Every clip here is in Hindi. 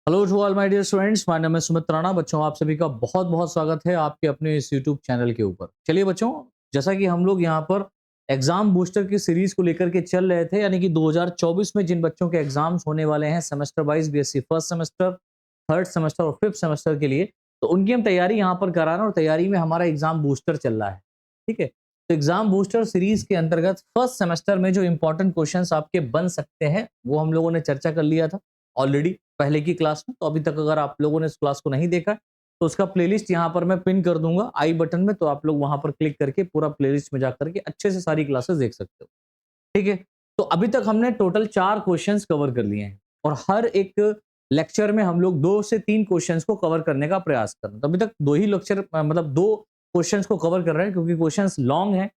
Hello to all my dear students, my name है सुमित राणा। बच्चों, आप सभी का बहुत बहुत स्वागत है आपके अपने इस यूट्यूब चैनल के ऊपर। चलिए बच्चों, जैसा कि हम लोग यहाँ पर एग्जाम बूस्टर की सीरीज को लेकर के चल रहे थे, यानी कि 2024 में जिन बच्चों के एग्जाम्स होने वाले हैं semester wise, BSc first semester, third semester और फिफ्थ सेमेस्टर के लिए, तो उनकी हम तैयारी यहाँ पर करा रहे हैं और तैयारी में हमारा एग्जाम बूस्टर चल रहा है। ठीक है, तो एग्जाम बूस्टर सीरीज के अंतर्गत फर्स्ट सेमेस्टर में जो इंपॉर्टेंट क्वेश्चन आपके बन सकते हैं वो हम लोगों ने चर्चा कर लिया था ऑलरेडी पहले की क्लास में। तो अभी तक अगर आप लोगों ने इस क्लास को नहीं देखा तो उसका प्लेलिस्ट यहाँ पर मैं पिन कर दूंगा आई बटन में, तो आप लोग वहां पर क्लिक करके पूरा प्लेलिस्ट में जाकर के अच्छे से सारी क्लासेस देख सकते हो। ठीक है, तो अभी तक हमने टोटल 4 क्वेश्चंस कवर कर लिए हैं और हर एक लेक्चर में हम लोग 2 से 3 क्वेश्चंस को कवर करने का प्रयास कर रहे हैं। तो अभी तक 2 ही लेक्चर मतलब 2 क्वेश्चंस को कवर कर रहे हैं क्योंकि क्वेश्चंस लॉन्ग है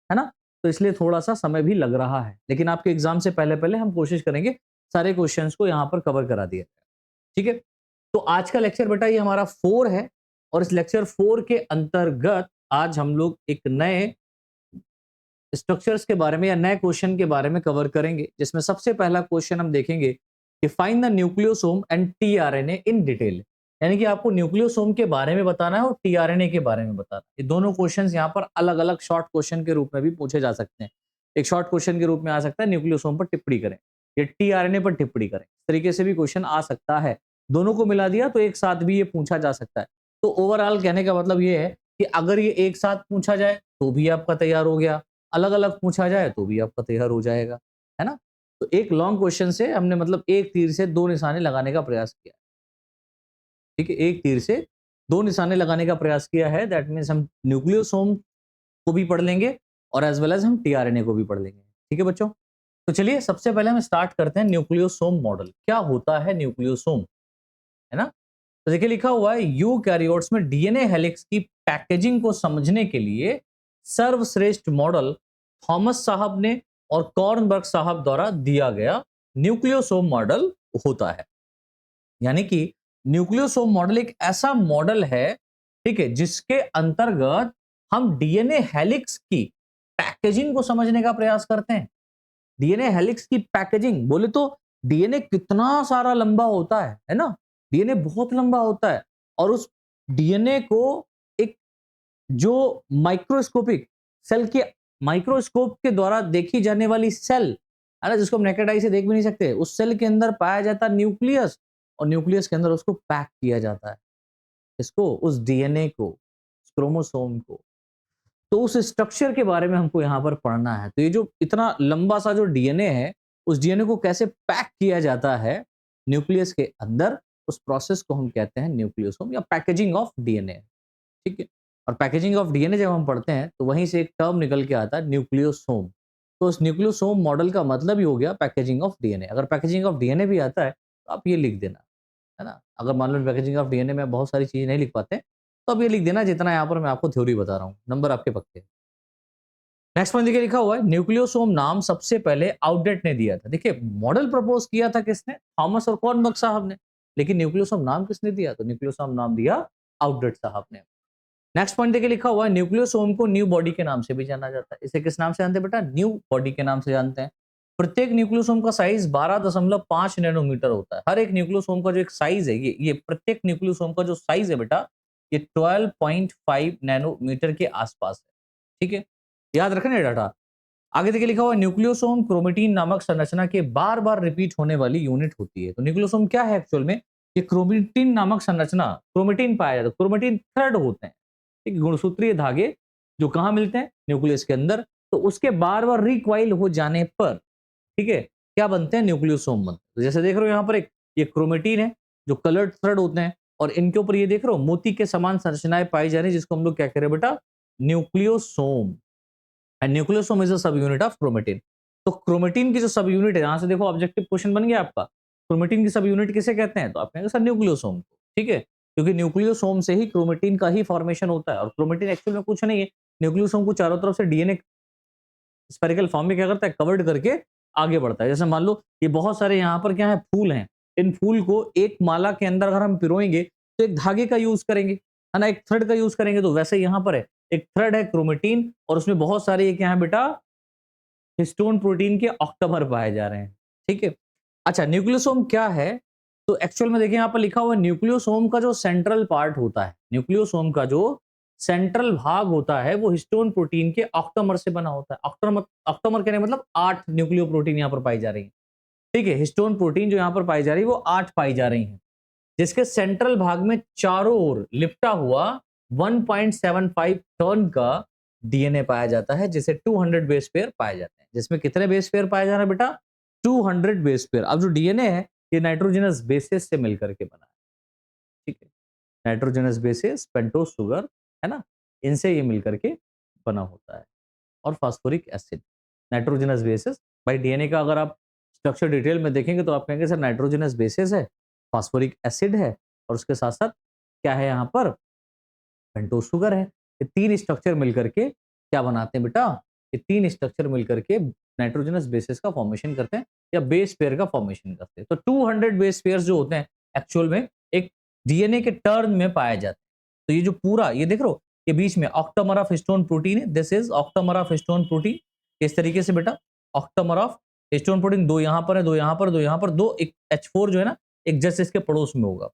ना, तो इसलिए थोड़ा सा समय भी लग रहा है, लेकिन आपके एग्जाम से पहले पहले हम कोशिश करेंगे सारे क्वेश्चंस को यहाँ पर कवर करा दिया जाए। ठीक है, तो आज का लेक्चर बेटा ये हमारा 4 है और इस लेक्चर 4 के अंतर्गत आज हम लोग एक नए स्ट्रक्चर्स के बारे में या नए क्वेश्चन के बारे में कवर करेंगे, जिसमें सबसे पहला क्वेश्चन हम देखेंगे कि find the nucleosome and tRNA in detail. यानी कि आपको न्यूक्लियोसोम के बारे में बताना है और टीआरएनए के बारे में बताना है। ये दोनों क्वेश्चंस यहाँ पर अलग अलग शॉर्ट क्वेश्चन के रूप में भी पूछे जा सकते हैं। एक शॉर्ट क्वेश्चन के रूप में आ सकता है न्यूक्लियोसोम पर टिप्पणी करें, ये टीआरएनए पर टिप्पणी करें, इस तरीके से भी क्वेश्चन आ सकता है। दोनों को मिला दिया तो एक साथ भी ये पूछा जा सकता है। तो ओवरऑल कहने का मतलब ये है कि अगर ये एक साथ पूछा जाए तो भी आपका तैयार हो गया, अलग अलग पूछा जाए तो भी आपका तैयार हो जाएगा, है ना। तो एक लॉन्ग क्वेश्चन से हमने मतलब एक तीर से दो निशाने लगाने का प्रयास किया। ठीक है, एक तीर से दो निशाने लगाने का प्रयास किया है। दैट मीन्स हम न्यूक्लियोसोम को भी पढ़ लेंगे और एज वेल एज हम टीआरएनए को भी पढ़ लेंगे। ठीक है बच्चों, तो चलिए सबसे पहले हम स्टार्ट करते हैं न्यूक्लियोसोम मॉडल। क्या होता है न्यूक्लियोसोम, है ना। तो देखिए लिखा हुआ है यूकैरियोट्स में डीएनए हेलिक्स की पैकेजिंग को समझने के लिए सर्वश्रेष्ठ मॉडल थॉमस साहब ने और कॉर्नबर्ग साहब द्वारा दिया गया न्यूक्लियोसोम मॉडल होता है। यानी कि न्यूक्लियोसोम मॉडल एक ऐसा मॉडल है, ठीक है, जिसके अंतर्गत हम डीएनए हेलिक्स की पैकेजिंग को समझने का प्रयास करते हैं। डीएनए हेलिक्स की पैकेजिंग बोले तो डीएनए कितना सारा लंबा होता है ना। डीएनए बहुत लंबा होता है और उस डीएनए को एक जो माइक्रोस्कोपिक सेल के माइक्रोस्कोप के द्वारा देखी जाने वाली सेल है ना, जिसको हम नेकेड आई से देख भी नहीं सकते, उस सेल के अंदर पाया जाता है न्यूक्लियस और न्यूक्लियस के अंदर उसको पैक किया जाता है। इसको उस डीएनए को, क्रोमोसोम को, तो उस स्ट्रक्चर के बारे में हमको यहाँ पर पढ़ना है। तो ये जो इतना लंबा सा जो डीएनए है, उस डीएनए को कैसे पैक किया जाता है न्यूक्लियस के अंदर, उस प्रोसेस को हम कहते हैं न्यूक्लियोसोम या पैकेजिंग ऑफ डीएनए। ठीक है, और पैकेजिंग ऑफ डीएनए जब हम पढ़ते हैं तो वहीं से एक टर्म निकल के आता है न्यूक्लियोसोम। तो उस न्यूक्लियोसोम मॉडल का मतलब ही हो गया पैकेजिंग ऑफ डीएनए। अगर पैकेजिंग ऑफ डीएनए भी आता है तो आप ये लिख देना, है ना। अगर मान लो पैकेजिंग ऑफ डीएनए में बहुत सारी चीजें नहीं लिख पाते तो आप ये लिख देना जितना यहाँ पर मैं आपको थ्योरी बता रहा हूँ, नंबर आपके पक्के। नेक्स्ट पॉइंट देखिए लिखा हुआ है न्यूक्लियोसोम नाम सबसे पहले आउटडेट ने दिया था। देखिए मॉडल प्रपोज किया था किसने, थॉमस और कॉर्नबर्ग साहब ने, लेकिन न्यूक्लियोसोम नाम किसने दिया, तो न्यूक्लियोसोम नाम दिया आउटडेट साहब ने। नेक्स्ट पॉइंट देखिए लिखा हुआ है न्यूक्लियोसोम को न्यू बॉडी के नाम से भी जाना जाता है। इसे किस नाम से जानते हैं बेटा, न्यू बॉडी के नाम से जानते हैं। प्रत्येक न्यूक्लियोसोम का साइज 12.5 नैनोमीटर होता है। हर एक न्यूक्लियोसोम का जो एक साइज है, ये प्रत्येक न्यूक्लियोसोम का जो साइज है बेटा, ये 12.5 नैनोमीटर के आसपास है। ठीक है, याद रखना डाटा। आगे देखिए लिखा हुआ न्यूक्लियोसोम क्रोमेटिन नामक संरचना के बार बार रिपीट होने वाली यूनिट होती है। तो न्यूक्लियोसोम क्या है एक्चुअल में, ये क्रोमेटिन नामक संरचना, क्रोमेटिन पाया जाता है, क्रोमेटिन थ्रेड होते हैं, एक गुणसूत्रीय धागे जो कहाँ मिलते हैं, न्यूक्लियस के अंदर। तो उसके बार बार रिक्वाइल हो जाने पर, ठीक है, क्या बनते हैं, न्यूक्लियोसोम बनते हैं। तो जैसे देख रहे हो यहाँ पर एक ये क्रोमेटिन है जो कलर्ड थ्रेड होते हैं और इनके ऊपर ये देख रहे हो मोती के समान संरचनाएं पाई जा रही है, जिसको हम लोग क्या कह रहे हैं बेटा, nucleosome. And nucleosome is a सब यूनिट ऑफ क्रोमेटिन। तो क्रोमेटिन की जो सब यूनिट है, यहां से देखो ऑब्जेक्टिव क्वेश्चन बन गया आपका, क्रोमेटिन की सब यूनिट किसे कहते हैं, तो आप कहेंगे सर न्यूक्लियोसोम को। ठीक है, क्योंकि न्यूक्लियोसोम से ही क्रोमेटिन का ही फॉर्मेशन होता है और क्रोमेटिन एक्चुअल में कुछ नहीं है, न्यूक्लियोसोम को चारों तरफ से डीएनए स्पेरिकल फॉर्म में क्या करता है, कवर्ड करके आगे बढ़ता है। जैसे मान लो ये बहुत सारे यहाँ पर क्या है, फूल हैं, इन फूल को एक माला के अंदर अगर हम पिरोएंगे तो एक धागे का यूज करेंगे, है ना, एक थ्रेड का यूज करेंगे। तो वैसे यहाँ पर है एक थ्रेड है क्रोमेटिन और उसमें बहुत सारे ये क्या है बेटा, हिस्टोन प्रोटीन के ऑक्टामर पाए जा रहे हैं। ठीक है, अच्छा न्यूक्लियोसोम क्या है, तो एक्चुअल में देखिए यहाँ पर लिखा हुआ है न्यूक्लियोसोम का जो सेंट्रल पार्ट होता है, न्यूक्लियोसोम का जो सेंट्रल भाग होता है वो हिस्टोन प्रोटीन के ऑक्टोमर से बना होता है। ऑक्टोमर ऑक्टोमर कहने मतलब 8 न्यूक्लियो प्रोटीन यहाँ पर पाई जा रही है। ठीक है, हिस्टोन प्रोटीन जो यहाँ पर पाई जा रही है वो 8 पाई जा रही है, जिसके सेंट्रल भाग में चारों ओर लिपटा हुआ 1.75 टन का डीएनए पाया जाता है, जिसे 200 बेस पेयर पाए जाते हैं। जिसमें कितने बेस पेयर पाए जा रहे हैं बेटा? 200 बेस पेयर। अब जो डीएनए है ये नाइट्रोजनस बेसिस से मिलकर के बना है। ठीक है, नाइट्रोजनस बेसिस, पेंटोज शुगर, है ना, इनसे ये मिलकर के बना होता है। और फास्फोरिक एसिड, नाइट्रोजनस बेसिस। भाई डीएनए का अगर आप स्ट्रक्चर डिटेल में देखेंगे तो आप कहेंगे सर नाइट्रोजनस बेसिस है, फास्फोरिक एसिड है और उसके साथ साथ क्या है यहाँ पर? पेंटोज शुगर है। ये तीन स्ट्रक्चर मिलकर के क्या बनाते हैं बेटा? ये तीन स्ट्रक्चर मिलकर के नाइट्रोजनस बेसिस का फॉर्मेशन करते हैं या बेस पेयर का फॉर्मेशन करते हैं। तो 200 बेस पेयर्स जो होते हैं एक्चुअल में एक डीएनए के टर्न में पाए जाते हैं। तो ये जो पूरा ये देख रहे हो ये बीच में ऑक्टामर ऑफ हिस्टोन प्रोटीन है, this is octamer of histone protein. इस तरीके से बेटा ऑक्टामर ऑफ हिस्टोन प्रोटीन, दो यहाँ पर है, दो यहाँ पर, दो यहाँ पर, दो एक H4 जो है ना एक जस्ट इसके पड़ोस में होगा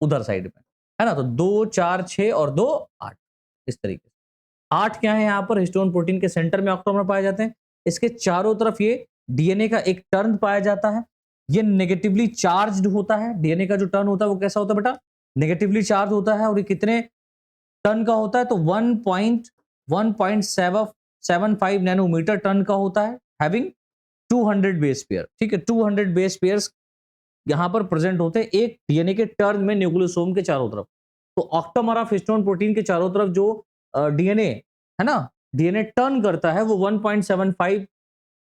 उधर साइड में, है ना। तो 2 4 6 और 2 8 इस तरीके से 8 क्या है यहाँ पर हिस्टोन प्रोटीन के सेंटर में ऑक्टोमर पाए जाते हैं। इसके चारों तरफ ये डीएनए का एक टर्न पाया जाता है। ये नेगेटिवली चार्ज्ड होता है। डीएनए का जो टर्न होता है वो कैसा होता है बेटा? नेगेटिवली चार्ज होता है। और ये कितने टन का होता है? तो 1.75 नैनोमीटर टन का होता है, हैविंग 200 बेस पेयर। ठीक है, 200 बेस पेयर्स यहां पर प्रेजेंट होते हैं एक डीएनए के टर्न में न्यूक्लियोसोम के चारों तरफ। तो ऑक्टोमर ऑफ हिस्टोन प्रोटीन के चारों तरफ जो डीएनए है ना, डीएनए टर्न करता है वो 1.75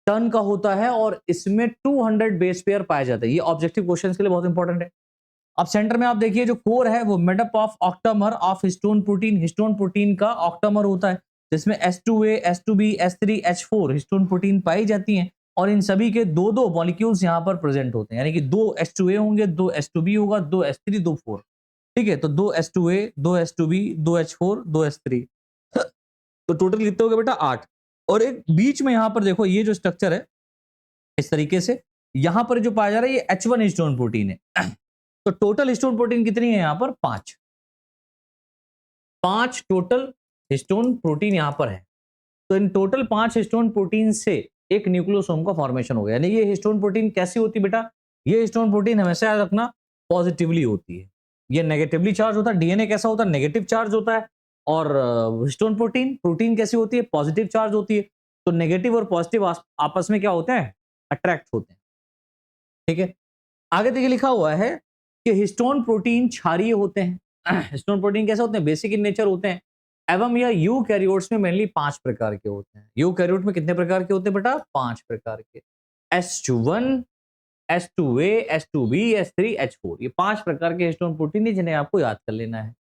टन का होता है और इसमें 200 बेस पेयर पाए जाते हैं। ये ऑब्जेक्टिव क्वेश्चंस के लिए बहुत इंपॉर्टेंट है। अब सेंटर में आप देखिए जो कोर है वो made up of octamer of histone protein. Histone protein का ऑक्टामर होता है जिसमें H2A, H2B, H3, H4 histone protein पाई जाती हैं और इन सभी के दो दो मॉलिक्यूल्स यहाँ पर प्रेजेंट होते हैं, यानी कि दो H2A होंगे, दो H2B होगा, दो H3, दो 4। ठीक है, तो दो H2A, दो H2B, दो H4, दो H3, तो टोटल कितने हो गए बेटा? 8। और एक बीच में यहाँ पर देखो ये जो स्ट्रक्चर है इस तरीके से यहाँ पर जो पाया जा रहा है ये H1 हिस्टोन प्रोटीन है। तो टोटल हिस्टोन प्रोटीन कितनी है यहाँ पर? 5 टोटल हिस्टोन प्रोटीन यहाँ पर है। तो इन टोटल 5 हिस्टोन प्रोटीन से एक न्यूक्लियोसोम का फॉर्मेशन हो गया। यानी ये हिस्टोन प्रोटीन कैसी होती है बेटा? ये हिस्टोन प्रोटीन हमेशा याद रखना पॉजिटिवली होती है। ये नेगेटिवली चार्ज होता है। डीएनए कैसा होता है? नेगेटिव चार्ज होता है। और हिस्टोन प्रोटीन प्रोटीन कैसी होती है? पॉजिटिव चार्ज होती है। तो नेगेटिव और पॉजिटिव आपस में क्या होते हैं? अट्रैक्ट होते हैं। ठीक है, आगे देखिए लिखा हुआ है कि हिस्टोन प्रोटीन क्षारीय होते हैं। हिस्टोन प्रोटीन कैसे होते हैं? बेसिक इन नेचर होते हैं एवं यह यूकैरियोट्स में मेनली 5 प्रकार के होते हैं। यूकैरियोट में कितने प्रकार के होते हैं बेटा? 5 प्रकार के। H1, H2A, H2B, H3, H4, ये 5 प्रकार के हिस्टोन प्रोटीन है जिन्हें आपको याद कर लेना है।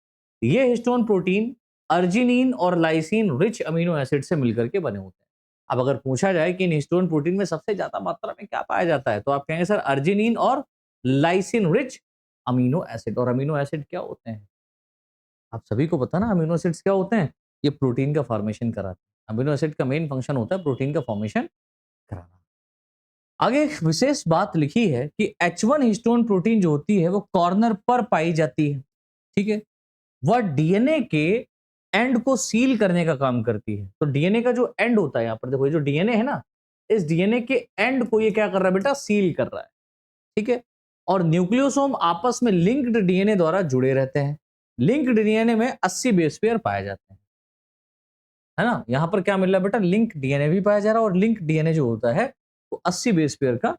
ये हिस्टोन प्रोटीन अर्जिनिन और लाइसिन रिच अमीनो एसिड से मिलकर के बने होते हैं। अब अगर पूछा जाए कि इन हिस्टोन प्रोटीन में सबसे ज्यादा मात्रा में क्या पाया जाता है, तो आप कहेंगे सर अर्जिनिन और लाइसिन रिच अमीनो एसिड। और अमीनो एसिड क्या होते हैं? आप सभी को पता ना अमीनो एसिड्स क्या होते हैं? ये प्रोटीन का फॉर्मेशन कराते हैं। अमीनो एसिड का मेन फंक्शन होता है प्रोटीन का फॉर्मेशन कराना। आगे एक विशेष बात लिखी है कि H1 हिस्टोन प्रोटीन जो होती है वो कॉर्नर पर पाई जाती है। ठीक है, वह डीएनए के एंड को सील करने का काम करती है। तो डीएनए का जो एंड होता है यहाँ पर देखो, ये जो डीएनए है ना, इस डीएनए के एंड को ये क्या कर रहा है बेटा? सील कर रहा है। ठीक है, और न्यूक्लियोसोम आपस में लिंक्ड डीएनए द्वारा जुड़े रहते हैं। लिंक्ड डीएनए में 80 बेस पेयर पाए जाते हैं, है ना। यहां पर क्या मिल रहा है बेटा? लिंक डीएनए भी पाया जा रहा है और लिंक डीएनए जो होता है वो 80 बेस पेयर का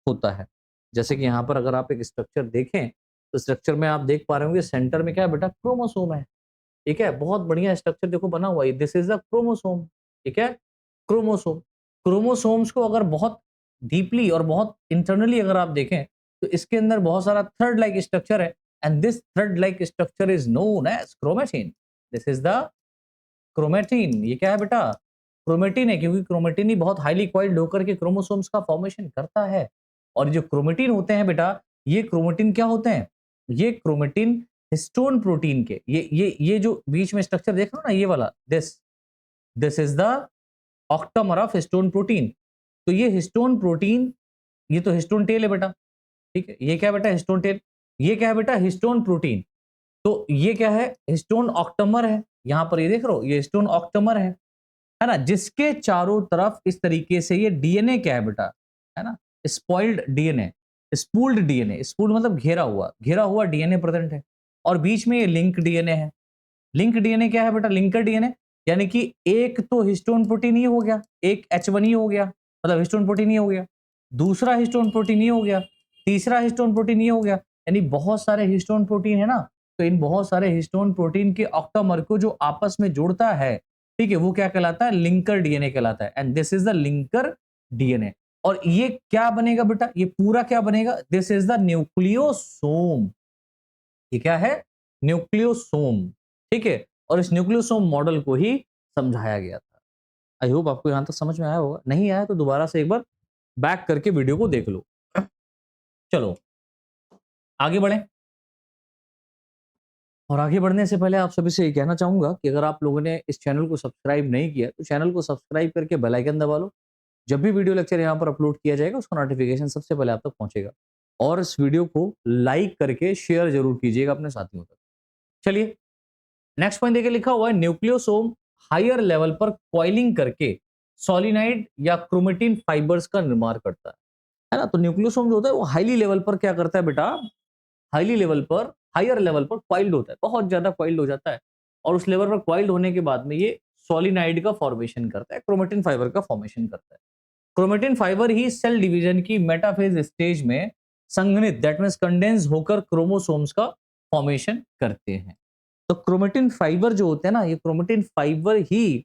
होता है। जैसे कि यहाँ पर अगर आप एक स्ट्रक्चर देखें तो स्ट्रक्चर में आप देख पा रहे होंगे सेंटर में क्या है बेटा? क्रोमोसोम है। ठीक है, बहुत बढ़िया स्ट्रक्चर देखो बना हुआ है। This is the chromosome. ठीक है, क्रोमोसोम। क्रोमोसोम्स को अगर बहुत डीपली और बहुत इंटरनली अगर आप देखें तो इसके अंदर बहुत सारा थ्रेड लाइक स्ट्रक्चर है and this thread like structure is known as chromatin. This is the chromatin. ये क्या है बेटा? क्रोमेटिन है, क्योंकि क्रोमेटिन ही बहुत हाईली कॉइल्ड होकर के क्रोमोसोम्स का फॉर्मेशन करता है। और जो क्रोमेटिन होते हैं बेटा, ये क्रोमेटिन क्या होते हैं? ये क्रोमेटिन हिस्टोन प्रोटीन के ये जो बीच में स्ट्रक्चर देख रहे हो ना, ये वाला, this is the octamer of histone protein. तो ये हिस्टोन प्रोटीन, ये तो हिस्टोन टेल है बेटा। ठीक है, ये क्या बेटा हिस्टोन टेल, ये क्या है बेटा हिस्टोन प्रोटीन, तो ये क्या है हिस्टोन ऑक्टोमर है, यहां पर ये देख रहे हो ये हिस्टोन ऑक्टोमर है ना, जिसके चारों तरफ इस तरीके से ये डीएनए क्या है बेटा, है ना, स्पॉइल्ड डीएनए, स्पूल्ड डीएनए, स्पूल्ड मतलब घेरा हुआ डीएनए प्रेजेंट है, और बीच में ये लिंक डीएनए है। लिंक डीएनए क्या है बेटा, लिंकर डीएनए, यानी कि एक तो हिस्टोन प्रोटीन ही हो गया, एक H1 ही हो गया, मतलब हिस्टोन प्रोटीन ही हो गया, दूसरा हिस्टोन प्रोटीन ही हो गया, तीसरा हिस्टोन प्रोटीन ही हो गया, यानी बहुत सारे हिस्टोन प्रोटीन है ना, तो इन बहुत सारे हिस्टोन प्रोटीन के ऑक्टामर को जो आपस में जोड़ता है, ठीक है, वो क्या कहलाता है, लिंकर डीएनए कहलाता है, and this is the linker DNA. और ये क्या बनेगा बेटा, ये पूरा क्या बनेगा, दिस इज द न्यूक्लियोसोम, ये क्या है, न्यूक्लियोसोम, ठीक है, और इस न्यूक्लियोसोम मॉडल को ही समझाया गया था। आई होप आपको यहां तक समझ में आया होगा, नहीं आया तो दोबारा से एक बार बैक करके वीडियो को देख लो। चलो आगे बढ़ें, और आगे बढ़ने से पहले आप सभी से ये कहना चाहूंगा कि अगर आप लोगों ने इस चैनल को सब्सक्राइब नहीं किया तो चैनल को सब्सक्राइब करके बेल आइकन दबा लो, जब भी वीडियो लेक्चर यहाँ पर अपलोड किया जाएगा उसका नोटिफिकेशन सबसे पहले आप तक पहुंचेगा, और इस वीडियो को लाइक करके शेयर जरूर कीजिएगा अपने साथियों तक। चलिए नेक्स्ट पॉइंट देखिए, लिखा हुआ है न्यूक्लियोसोम हायर लेवल पर कॉइलिंग करके सोलिनाइड या क्रोमेटिन फाइबर्स का निर्माण करता है ना, तो न्यूक्लियोसोम जो होता है वो हाईली लेवल पर क्या करता है बेटा, हाईली लेवल पर, हायर लेवल पर क्वाइल्ड होता है, बहुत ज्यादा क्वाइल्ड हो जाता है, और उस लेवल पर क्वाइल्ड होने के बाद में ये सोलिनाइड का फॉर्मेशन करता है, क्रोमेटिन फाइबर का फॉर्मेशन करता है। क्रोमेटिन फाइबर ही सेल डिवीजन की मेटाफेज स्टेज में संघनित दैट मींस कंडेंस होकर क्रोमोसोम्स का फॉर्मेशन करते हैं। तो क्रोमेटिन फाइबर जो होते हैं ना, ये क्रोमेटिन फाइबर ही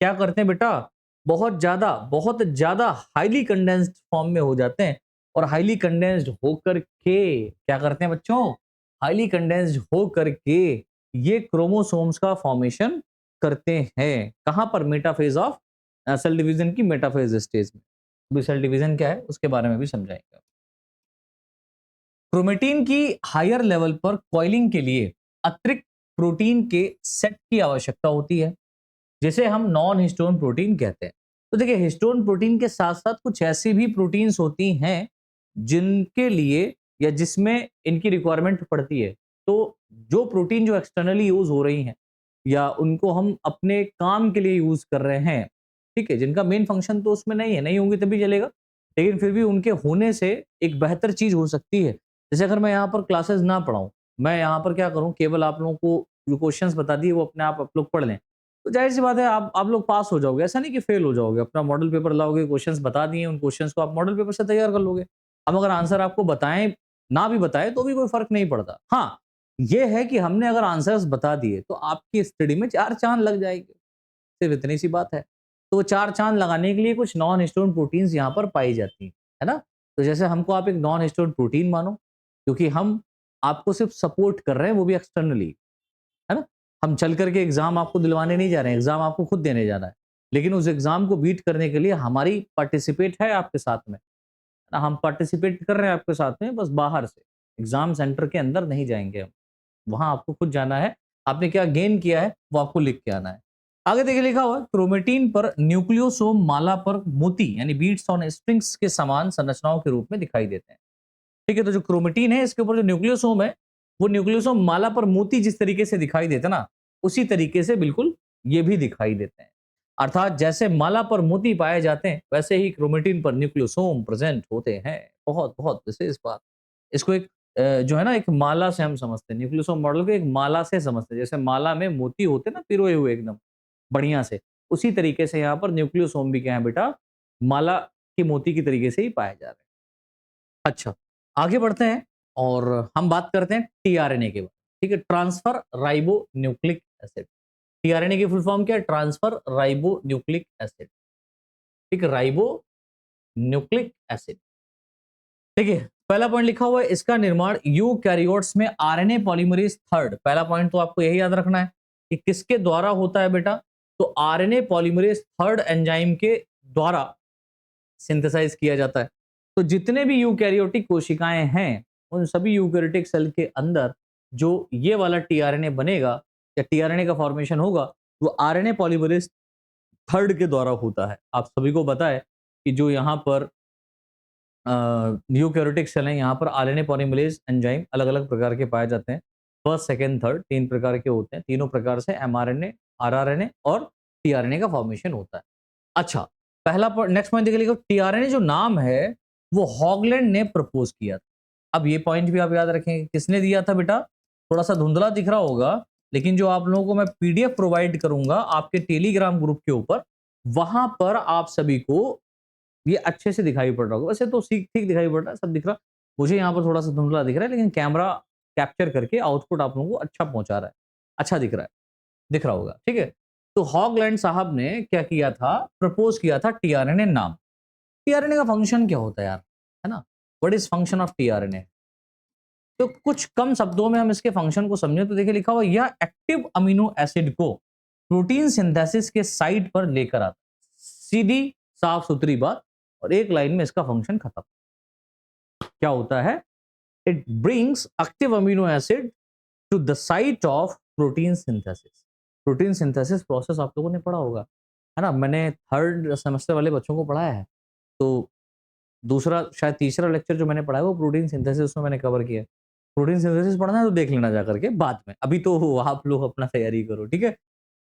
क्या करते हैं बेटा, बहुत ज्यादा हाईली कंडेंस्ड फॉर्म में हो जाते हैं, और हाईली कंडेंस्ड होकर के क्या करते हैं बच्चों, हाईली कंडेंस्ड होकर के ये क्रोमोसोम्स का फॉर्मेशन करते हैं, कहां पर, मेटाफेज ऑफ सेल डिवीजन की मेटाफेज स्टेज में। अभी सेल डिवीजन क्या है उसके बारे में भी समझाएंगे। क्रोमेटिन की हायर लेवल पर कॉइलिंग के लिए अतिरिक्त प्रोटीन के सेट की आवश्यकता होती है, जिसे हम नॉन हिस्टोन प्रोटीन कहते हैं। तो देखिए हिस्टोन प्रोटीन के साथ साथ कुछ ऐसी भी प्रोटीन्स होती हैं जिनके लिए या जिसमें इनकी रिक्वायरमेंट पड़ती है। तो जो प्रोटीन जो एक्सटर्नली यूज हो रही हैं या उनको हम अपने काम के लिए यूज कर रहे हैं, ठीक है, जिनका मेन फंक्शन तो उसमें नहीं है, नहीं होंगी तभी चलेगा, लेकिन फिर भी उनके होने से एक बेहतर चीज हो सकती है। जैसे अगर मैं यहाँ पर क्लासेस ना पढ़ाऊं, मैं यहाँ पर क्या करूँ, केवल आप लोगों को जो क्वेश्चंस बता दिए वो अपने आप लोग पढ़ लें, तो जाहिर सी बात है आप लोग पास हो जाओगे, ऐसा नहीं कि फेल हो जाओगे। अपना मॉडल पेपर लाओगे, क्वेश्चंस बता दिए, उन क्वेश्चंस को आप मॉडल पेपर से तैयार कर लोगे। अब अगर आंसर आपको बताएं ना भी बताए तो भी कोई फर्क नहीं पड़ता। हाँ, ये है कि हमने अगर आंसर्स बता दिए तो आपकी स्टडी में 4 चांद लग जाएंगे, सिर्फ इतनी सी बात है। तो वो 4 चांद लगाने के लिए कुछ नॉन हिस्टोन प्रोटीन्स यहाँ पर पाई जाती हैं, है ना? तो जैसे हमको आप एक नॉन हिस्टोन प्रोटीन मानो, क्योंकि हम आपको सिर्फ सपोर्ट कर रहे हैं, वो भी एक्सटर्नली, है ना? हम चल करके एग्जाम आपको दिलवाने नहीं जा रहे हैं, एग्जाम आपको खुद देने जाना है। लेकिन उस एग्जाम को बीट करने के लिए हमारी पार्टिसिपेट है आपके साथ में, है ना? हम पार्टिसिपेट कर रहे हैं आपके साथ में, बस बाहर से, एग्जाम सेंटर के अंदर नहीं जाएंगे हम। वहां आपको खुद जाना है, आपने क्या गेन किया है वो आपको लिख के आना है। आगे देखिए लिखा हुआ है, क्रोमेटिन पर न्यूक्लियोसोम माला पर मोती यानी बीड्स ऑन स्प्रिंग्स के समान संरचनाओं के रूप में दिखाई देते हैं। ठीक है, तो जो क्रोमेटिन है इसके ऊपर जो न्यूक्लियोसोम है, वो न्यूक्लियोसोम माला पर मोती जिस तरीके से दिखाई देता ना, उसी तरीके से बिल्कुल ये भी दिखाई देते हैं। अर्थात जैसे माला पर मोती पाए जाते हैं वैसे ही क्रोमेटिन पर न्यूक्लियोसोम प्रेजेंट होते हैं। बहुत बहुत विशेष बात, इसको एक जो है ना एक माला से हम समझते हैं, न्यूक्लियोसोम मॉडल को एक माला से समझते हैं, जैसे माला में मोती होते हैं ना पिरोए हुए एकदम बढ़िया से, उसी तरीके से यहाँ पर न्यूक्लियोसोम भी क्या है बेटा, माला के मोती की तरीके से ही पाए जा रहे हैं। अच्छा, आगे बढ़ते हैं और हम बात करते हैं टीआरएनए के बारे में। ठीक है, transfer ribo nucleic acid. TRNA की फुल फॉर्म क्या है, ट्रांसफर राइबो न्यूक्लिक एसिड। ठीक है, राइबो न्यूक्लिक एसिड। ठीक है, पहला पॉइंट लिखा हुआ है, इसका निर्माण यूकैरियोट्स में आरएनए पॉलीमरेज थर्ड। पहला पॉइंट तो आपको यही याद रखना है कि किसके द्वारा होता है बेटा, तो आरएनए पॉलीमरेज थर्ड एंजाइम के द्वारा सिंथेसाइज किया जाता है। तो जितने भी यूकैरियोटिक कोशिकाएं हैं उन सभी यूकैरियोटिक सेल के अंदर जो ये वाला टीआरएनए बनेगा या टीआरएनए का फॉर्मेशन होगा, वो आरएनए पॉलीमरेज थर्ड के द्वारा होता है। आप सभी को पता है कि जो यहाँ पर यूकैरियोटिक सेल हैं, यहाँ पर आरएनए पॉलीमरेज एंजाइम अलग अलग प्रकार के पाए जाते हैं। फर्स्ट, सेकंड, थर्ड, 3 प्रकार के होते हैं। तीनों प्रकार से एमआरएनए, आरआरएनए और टीआरएनए का फॉर्मेशन होता है। अच्छा, पहला नेक्स्ट पॉइंट देख लीजिए, टीआरएनए जो नाम है वो हॉगलैंड ने प्रपोज किया था। अब ये पॉइंट भी आप याद रखेंगे, किसने दिया था बेटा? थोड़ा सा धुंधला दिख रहा होगा, लेकिन जो आप लोगों को मैं पीडीएफ प्रोवाइड करूंगा आपके टेलीग्राम ग्रुप के ऊपर, वहां पर आप सभी को ये अच्छे से दिखाई पड़ रहा होगा। वैसे तो ठीक ठीक दिखाई पड़ रहा है, सब दिख रहा। मुझे यहाँ पर थोड़ा सा धुंधला दिख रहा है, लेकिन कैमरा कैप्चर करके आउटपुट आप लोगों को अच्छा पहुंचा रहा है, अच्छा दिख रहा है, दिख रहा होगा, ठीक है। तो हॉगलैंड साहब ने क्या किया था? प्रपोज किया था टीआरएनए नाम। टीआरएनए का फंक्शन क्या होता है यार, है ना? What is function of tRNA? तो कुछ कम शब्दों में हम इसके फंक्शन को समझें तो देखिए लिखा हुआ, यह एक्टिव अमीनो एसिड को प्रोटीन सिंथेसिस के साइट पर लेकर आता है। सीधी साफ सुथरी बात, और एक लाइन में इसका फंक्शन खत्म। क्या होता है? It brings active amino acid to the site of protein synthesis. Protein synthesis process आप लोगों ने पढ़ा होगा, है ना? मैंने थर्ड सेमेस्टर वाले बच्चों को पढ़ाया है, तो दूसरा शायद तीसरा लेक्चर जो मैंने पढ़ा है वो प्रोटीन सिंथेसिस, उसमें मैंने कवर किया है। प्रोटीन सिंथेसिस पढ़ना है तो देख लेना जा करके बाद में, अभी तो आप लोग अपना तैयारी करो, ठीक है।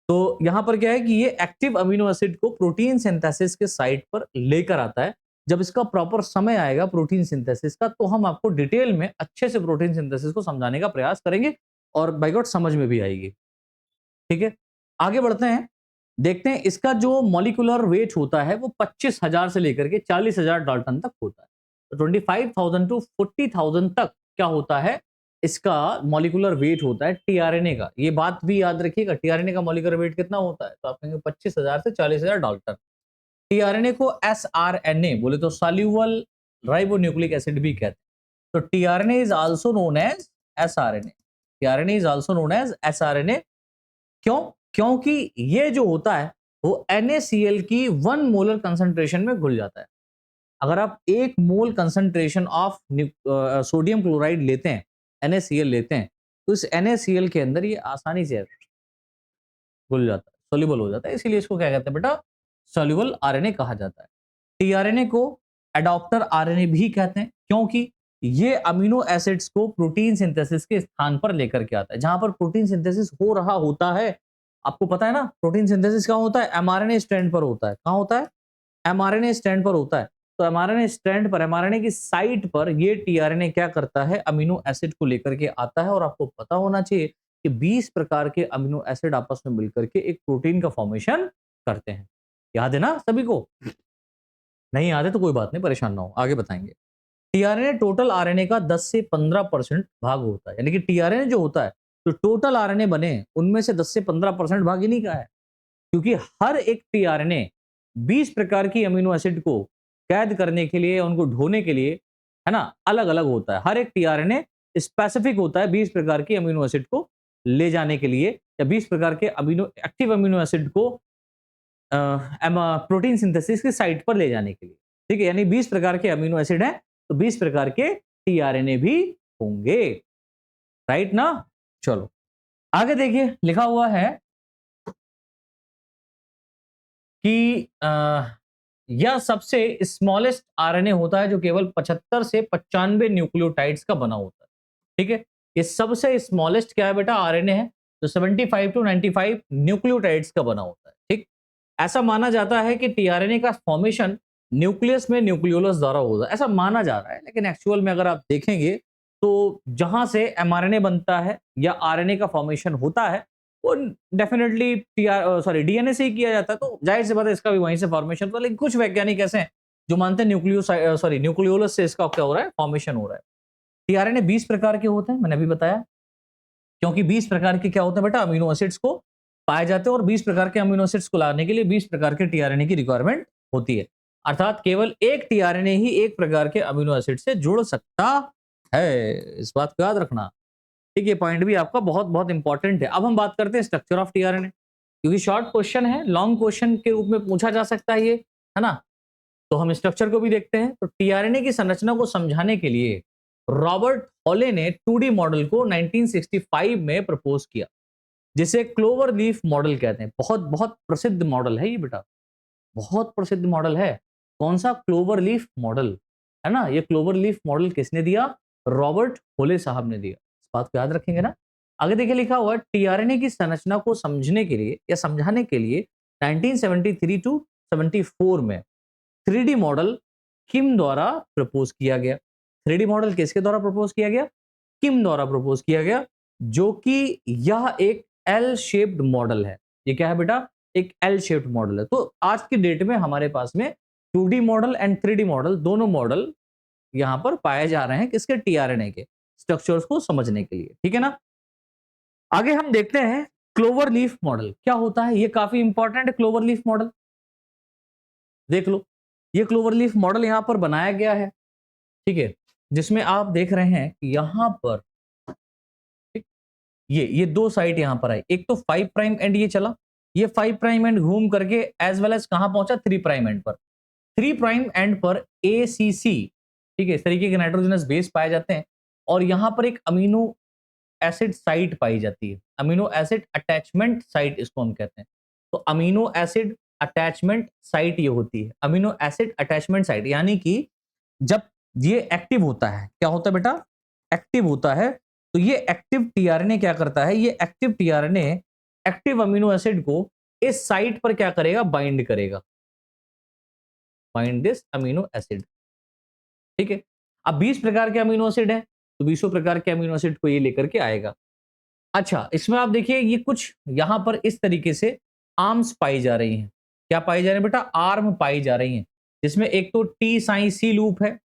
तो यहाँ पर क्या है कि ये एक्टिव अमीनो एसिड को प्रोटीन सिंथेसिस के साइट पर लेकर आता है। जब इसका प्रॉपर समय आएगा प्रोटीन सिंथेसिस का, तो हम आपको डिटेल में अच्छे से प्रोटीन सिंथेसिस को समझाने का प्रयास करेंगे, और बाय गॉड समझ में भी आएगी, ठीक है। आगे बढ़ते हैं, देखते हैं इसका जो मॉलिक्यूलर वेट होता है वो 25,000 से लेकर के 40,000 डाल्टन तक होता है। तो 25,000 टू 40,000 तक क्या होता है, इसका मॉलिक्यूलर वेट होता है टीआरएनए का। ये बात भी याद रखिएगा, टीआरएनए का मॉलिक्यूलर वेट कितना होता है? तो आप कहेंगे 25,000 से 40,000 डाल्टन। टीआरएनए को एसआरएनए बोले तो सॉल्यूबल राइबोन्यूक्लिक एसिड भी कहते हैं। तो tRNA is also known as sRNA. TRNA is also known as sRNA. क्यों? क्योंकि ये जो होता है वो NaCl की 1 मोलर कंसंट्रेशन में घुल जाता है। अगर आप 1 मोल कंसंट्रेशन ऑफ सोडियम क्लोराइड लेते हैं, NaCl लेते हैं, तो इस NaCl के अंदर ये आसानी से घुल जाता है, सोल्यूबल हो जाता है। इसीलिए इसको क्या कहते हैं बेटा? सोल्यूबल आरएनए कहा जाता है। टीआरएनए को एडॉप्टर आरएनए भी कहते हैं, क्योंकि ये अमीनो एसिड्स को प्रोटीन सिंथेसिस के स्थान पर लेकर के आता है। जहां पर प्रोटीन सिंथेसिस हो रहा होता है, आपको पता है ना, प्रोटीन सिंथेसिस कहां होता है? एमआरएनए स्ट्रैंड पर होता है। कहां होता है? एमआरएनए स्ट्रैंड पर होता है। तो एमआरएनए स्ट्रैंड पर, एमआरएनए की साइट पर ये टीआरएनए क्या करता है? अमीनो एसिड को लेकर के आता है। और आपको पता होना चाहिए कि 20 प्रकार के अमीनो एसिड आपस में मिलकर के एक प्रोटीन का फॉर्मेशन करते हैं। याद है ना सभी को? नहीं याद है तो कोई बात नहीं, परेशान ना हो, आगे बताएंगे। टीआरएनए टोटल आरएनए का 10 से 15% भाग होता है। यानी कि टीआरएनए जो होता है, तो टोटल आरएनए बने उनमें से 10 से 15% भाग इन्हीं का है। क्योंकि हर एक टीआरएनए 20 प्रकार की अमीनो एसिड को कैद करने के लिए, उनको ढोने के लिए, है ना, अलग अलग होता है। हर एक टीआरएनए स्पेसिफिक होता है 20 प्रकार की अमीनो एसिड को ले जाने के लिए, या 20 प्रकार के अमीनो एक्टिव अमीनो एसिड को प्रोटीन सिंथेसिस की साइट पर ले जाने के लिए, ठीक है। यानी 20 प्रकार के अमीनो एसिड हैं, तो 20 प्रकार के टीआरएनए भी होंगे, राइट ना? चलो आगे देखिए, लिखा हुआ है कि यह सबसे स्मॉलेस्ट आरएनए होता है जो केवल 75 से 95 न्यूक्लियोटाइड्स का बना होता है, ठीक है। ये सबसे स्मॉलेस्ट क्या है बेटा? आरएनए है, जो 75 टू 95 न्यूक्लियोटाइड्स का बना होता है, ठीक। ऐसा माना जाता है कि टीआरएनए का फॉर्मेशन न्यूक्लियस में न्यूक्लियोलस द्वारा होता है, ऐसा माना जा रहा है। लेकिन एक्चुअल में अगर आप देखेंगे तो जहां से एमआरएनए बनता है या आरएनए का फॉर्मेशन होता है, वो डेफिनेटली डीएनए से ही किया जाता है। तो जाहिर सी बात है इसका भी वहीं से फॉर्मेशन होता है। लेकिन कुछ वैज्ञानिक ऐसे हैं जो मानते हैं न्यूक्लियोलस से इसका क्या हो रहा है? फॉर्मेशन हो रहा है। टीआरएनए 20 प्रकार के होते हैं, मैंने अभी बताया, क्योंकि 20 प्रकार के क्या होते हैं बेटा? अमीनो एसिड्स को पाए जाते हैं, और 20 प्रकार के अमीनो एसिड्स को लाने के लिए 20 प्रकार के टीआरएनए की रिक्वायरमेंट होती है। अर्थात केवल एक टीआरएनए ही एक प्रकार के अमीनो एसिड से जुड़ सकता है। इस बात को याद रखना, ठीक। ये पॉइंट भी आपका बहुत बहुत इंपॉर्टेंट है। अब हम बात करते हैं स्ट्रक्चर ऑफ टीआरएनए, क्योंकि शॉर्ट क्वेश्चन है, लॉन्ग क्वेश्चन के रूप में पूछा जा सकता है ये, है ना। तो हम स्ट्रक्चर को भी देखते हैं। तो टीआरएनए की संरचना को समझाने के लिए रॉबर्ट हॉले ने 2D मॉडल को 1965 में प्रपोज किया, जिसे क्लोवर लीफ मॉडल कहते हैं। बहुत बहुत प्रसिद्ध मॉडल है ये बेटा, बहुत प्रसिद्ध मॉडल है। कौन सा? क्लोवर लीफ मॉडल, है ना। ये क्लोवर लीफ मॉडल किसने दिया? रॉबर्ट होले साहब ने दिया। इस बात को याद रखेंगे ना। आगे देखिए लिखा हुआ है टीआरएनए की संरचना को समझने के लिए या समझाने के लिए 1973 टू 74 में 3D मॉडल किम द्वारा प्रपोज किया गया। 3D मॉडल किसके द्वारा प्रपोज किया गया? किम द्वारा प्रपोज किया गया, जो कि यह एक एल शेप्ड मॉडल है। ये क्या है बेटा? एक एल शेप्ड मॉडल है। तो आज की डेट में हमारे पास में 2D model and 3D model दोनों मॉडल यहां पर पाए जा रहे हैं किसके? टीआरएनए के स्ट्रक्चर्स को समझने के लिए, ठीक है ना। आगे हम देखते हैं क्लोवर लीफ मॉडल क्या होता है। ये काफी इंपॉर्टेंट है क्लोवर लीफ मॉडल। देख लो, ये क्लोवर लीफ मॉडल यहां पर बनाया गया है, ठीक है, जिसमें आप देख रहे हैं यहां पर ये दो साइट यहां पर आई। एक तो 5 प्राइम एंड ये चला, ये 5 प्राइम एंड घूम करके एज वेल एज कहां पहुंचा? 3 प्राइम एंड पर। 3 प्राइम एंड पर ACC, ठीक है, इस तरीके के नाइट्रोजनस बेस पाए जाते हैं और यहां पर एक अमीनो एसिड साइट पाई जाती है। अमीनो एसिड अटैचमेंट साइट इसको हम कहते हैं। तो अमीनो एसिड अटैचमेंट साइट ये होती है, अमीनो एसिड अटैचमेंट साइट, यानी कि जब ये एक्टिव होता है, क्या होता है बेटा? एक्टिव होता है। तो ये एक्टिव टीआरएनए क्या करता है? ये active tRNA active amino acid को इस साइट पर क्या करेगा? बाइंड करेगा, बाइंड दिस अमीनो एसिड, ठीक है। अब 20 प्रकार के अमीनो एसिड है, तो 20 प्रकार के अमीनो एसिड को ये लेकर के आएगा। अच्छा, इसमें आप देखिए ये कुछ यहां पर इस तरीके से आर्म्स पाई जा रही हैं। क्या पाई जा रही है बेटा? आर्म पाई जा रही हैं, जिसमें एक तो टी साइन सी लूप है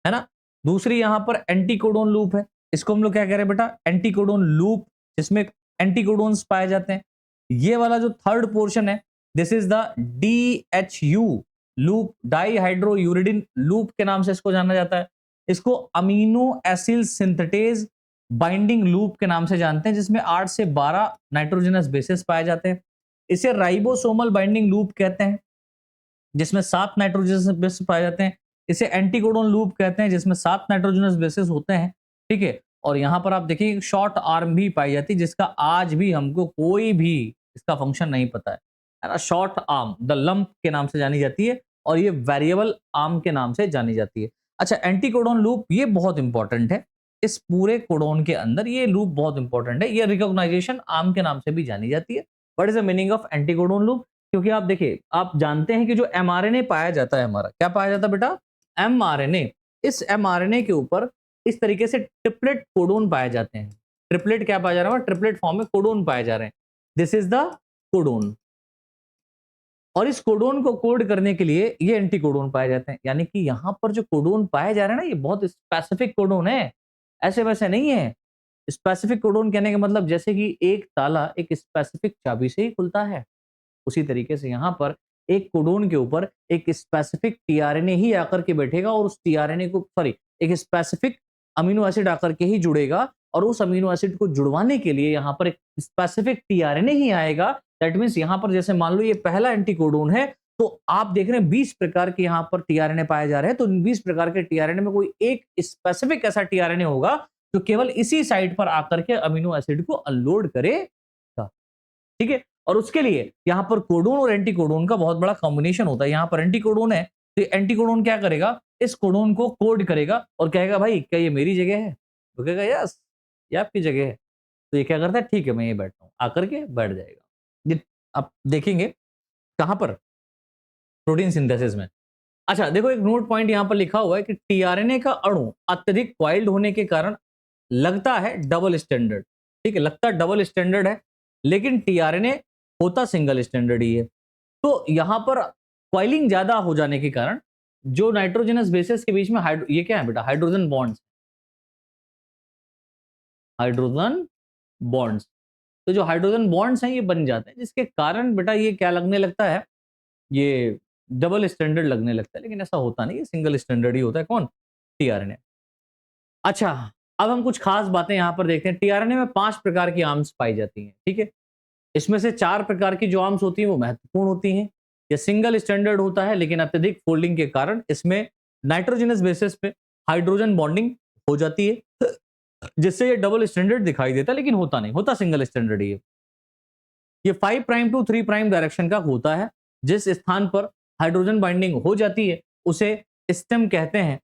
ना। दूसरी यहां पर एंटीकोडोन लूप है, इसको हम लोग क्या कह रहे हैं बेटा? एंटीकोडोन लूप, जिसमें एंटीकोडोन्स पाए जाते हैं। ये वाला जो थर्ड पोर्शन है, this is the DHU loop, di hydro uridine loop के नाम से इसको जाना जाता है। इसको amino acid synthetase binding loop के नाम से जानते हैं, जिसमें 8 से 12 नाइट्रोजनस बेसेस पाए जाते हैं। इसे राइबोसोमल बाइंडिंग लूप कहते हैं, जिसमें 7 नाइट्रोजनस बेस पाए जाते हैं। इसे एंटीकोडोन लूप कहते हैं, जिसमें 7 नाइट्रोजनस बेसेस होते हैं, ठीक है। और यहां पर आप देखिए शॉर्ट आर्म भी पाई जाती है, जिसका आज भी हमको कोई भी इसका फंक्शन नहीं पता है ना। शॉर्ट आर्म द लंप के नाम से जानी जाती है और ये वेरिएबल आर्म के नाम से जानी जाती है। अच्छा, एंटीकोडोन लूप ये बहुत इंपॉर्टेंट है, इस पूरे कोडोन के अंदर ये लूप बहुत इंपॉर्टेंट है। ये रिकॉग्नाइजेशन आर्म के नाम से भी जानी जाती है। What is the meaning of anticodon loop? क्योंकि आप देखिए, आप जानते हैं कि जो एमआरएनए पाया जाता है, हमारा क्या पाया जाता है बेटा? एमआरएनए। इस एमआरएनए के ऊपर इस तरीके से ट्रिपलेट कोडोन पाए जाते हैं। ट्रिपलेट क्या पाया जा रहा है? ट्रिपलेट फॉर्म में कोडोन पाए जा रहे हैं। This is the codon. और इस कोडोन को कोड करने के लिए ये एंटीकोडोन पाए जाते हैं। यानी कि यहां पर जो कोडोन पाए जा रहे हैं ना, ये बहुत स्पेसिफिक कोडोन है, ऐसे वैसे नहीं है। स्पेसिफिक कोडोन कहने का मतलब जैसे कि एक ताला एक स्पेसिफिक चाबी से ही खुलता है, उसी तरीके से यहाँ पर एक कोडोन के ऊपर एक स्पेसिफिक टीआरएनए ही आकर के बैठेगा और उस टीआरएनए को एक स्पेसिफिक अमीनो एसिड आकर के ही जुड़ेगा और उस अमीनो एसिड को जुड़वाने के लिए यहाँ पर एक स्पेसिफिक टीआरएनए ही आएगा। दैट मीन्स यहाँ पर जैसे मान लो ये पहला एंटीकोडोन है, तो आप देख रहे हैं 20 प्रकार के यहाँ पर टीआरएनए पाए जा रहे हैं। तो 20 प्रकार के टीआरएनए में कोई एक स्पेसिफिक ऐसा टीआरएनए होगा जो केवल इसी साइट पर आकर के अमीनो एसिड को अनलोड करेगा, ठीक है। और उसके लिए यहाँ पर कोडोन और एंटीकोडोन का बहुत बड़ा कॉम्बिनेशन होता है। यहाँ पर एंटीकोडोन है, तो एंटीकोडोन क्या करेगा? इस कोडोन को कोड करेगा और कहेगा भाई क्या ये मेरी जगह है? तो कहेगा यस, ये आपकी जगह है। तो ये क्या करता है? ठीक है, मैं ये बैठता हूँ, आकर के बैठ जाएगा। ये आप देखेंगे कहां पर? प्रोटीन सिंथेसिस में। अच्छा देखो, एक नोट पॉइंट यहां पर लिखा हुआ है कि टीआरएनए का अणु अत्यधिक कॉइल्ड होने के कारण लगता है डबल स्टैंडर्ड, ठीक है, लगता डबल स्टैंडर्ड है, लेकिन टीआरएनए होता सिंगल स्टैंडर्ड ही है। तो यहां पर कॉइलिंग ज्यादा हो जाने के कारण जो नाइट्रोजनस बेसेस के बीच में ये क्या है बेटा? Hydrogen bonds, hydrogen bonds. तो जो हाइड्रोजन बॉन्ड्स हैं ये बन जाते हैं, जिसके कारण बेटा ये क्या लगने लगता है? ये डबल स्टैंडर्ड लगने लगता है, लेकिन ऐसा होता नहीं है, सिंगल स्टैंडर्ड ही होता है। कौन? टीआरएनए। अच्छा, अब हम कुछ खास बातें यहां पर देखते हैं। टीआरएनए में 5 प्रकार की आर्म्स पाई जाती हैं, ठीक है। इसमें से 4 प्रकार की जो आर्म्स होती हैं वो महत्वपूर्ण होती हैं। ये सिंगल स्टैंडर्ड होता है, लेकिन अत्यधिक फोल्डिंग के कारण इसमें नाइट्रोजनस बेसिस पे हाइड्रोजन बॉन्डिंग हो जाती है, जिससे ये डबल स्टैंडर्ड दिखाई देता है, लेकिन होता नहीं, होता सिंगल स्टैंडर्ड ही है। ये 5 प्राइम टू 3 प्राइम डायरेक्शन का होता है। जिस स्थान पर हाइड्रोजन बाइंडिंग हो जाती है उसे स्टेम कहते हैं,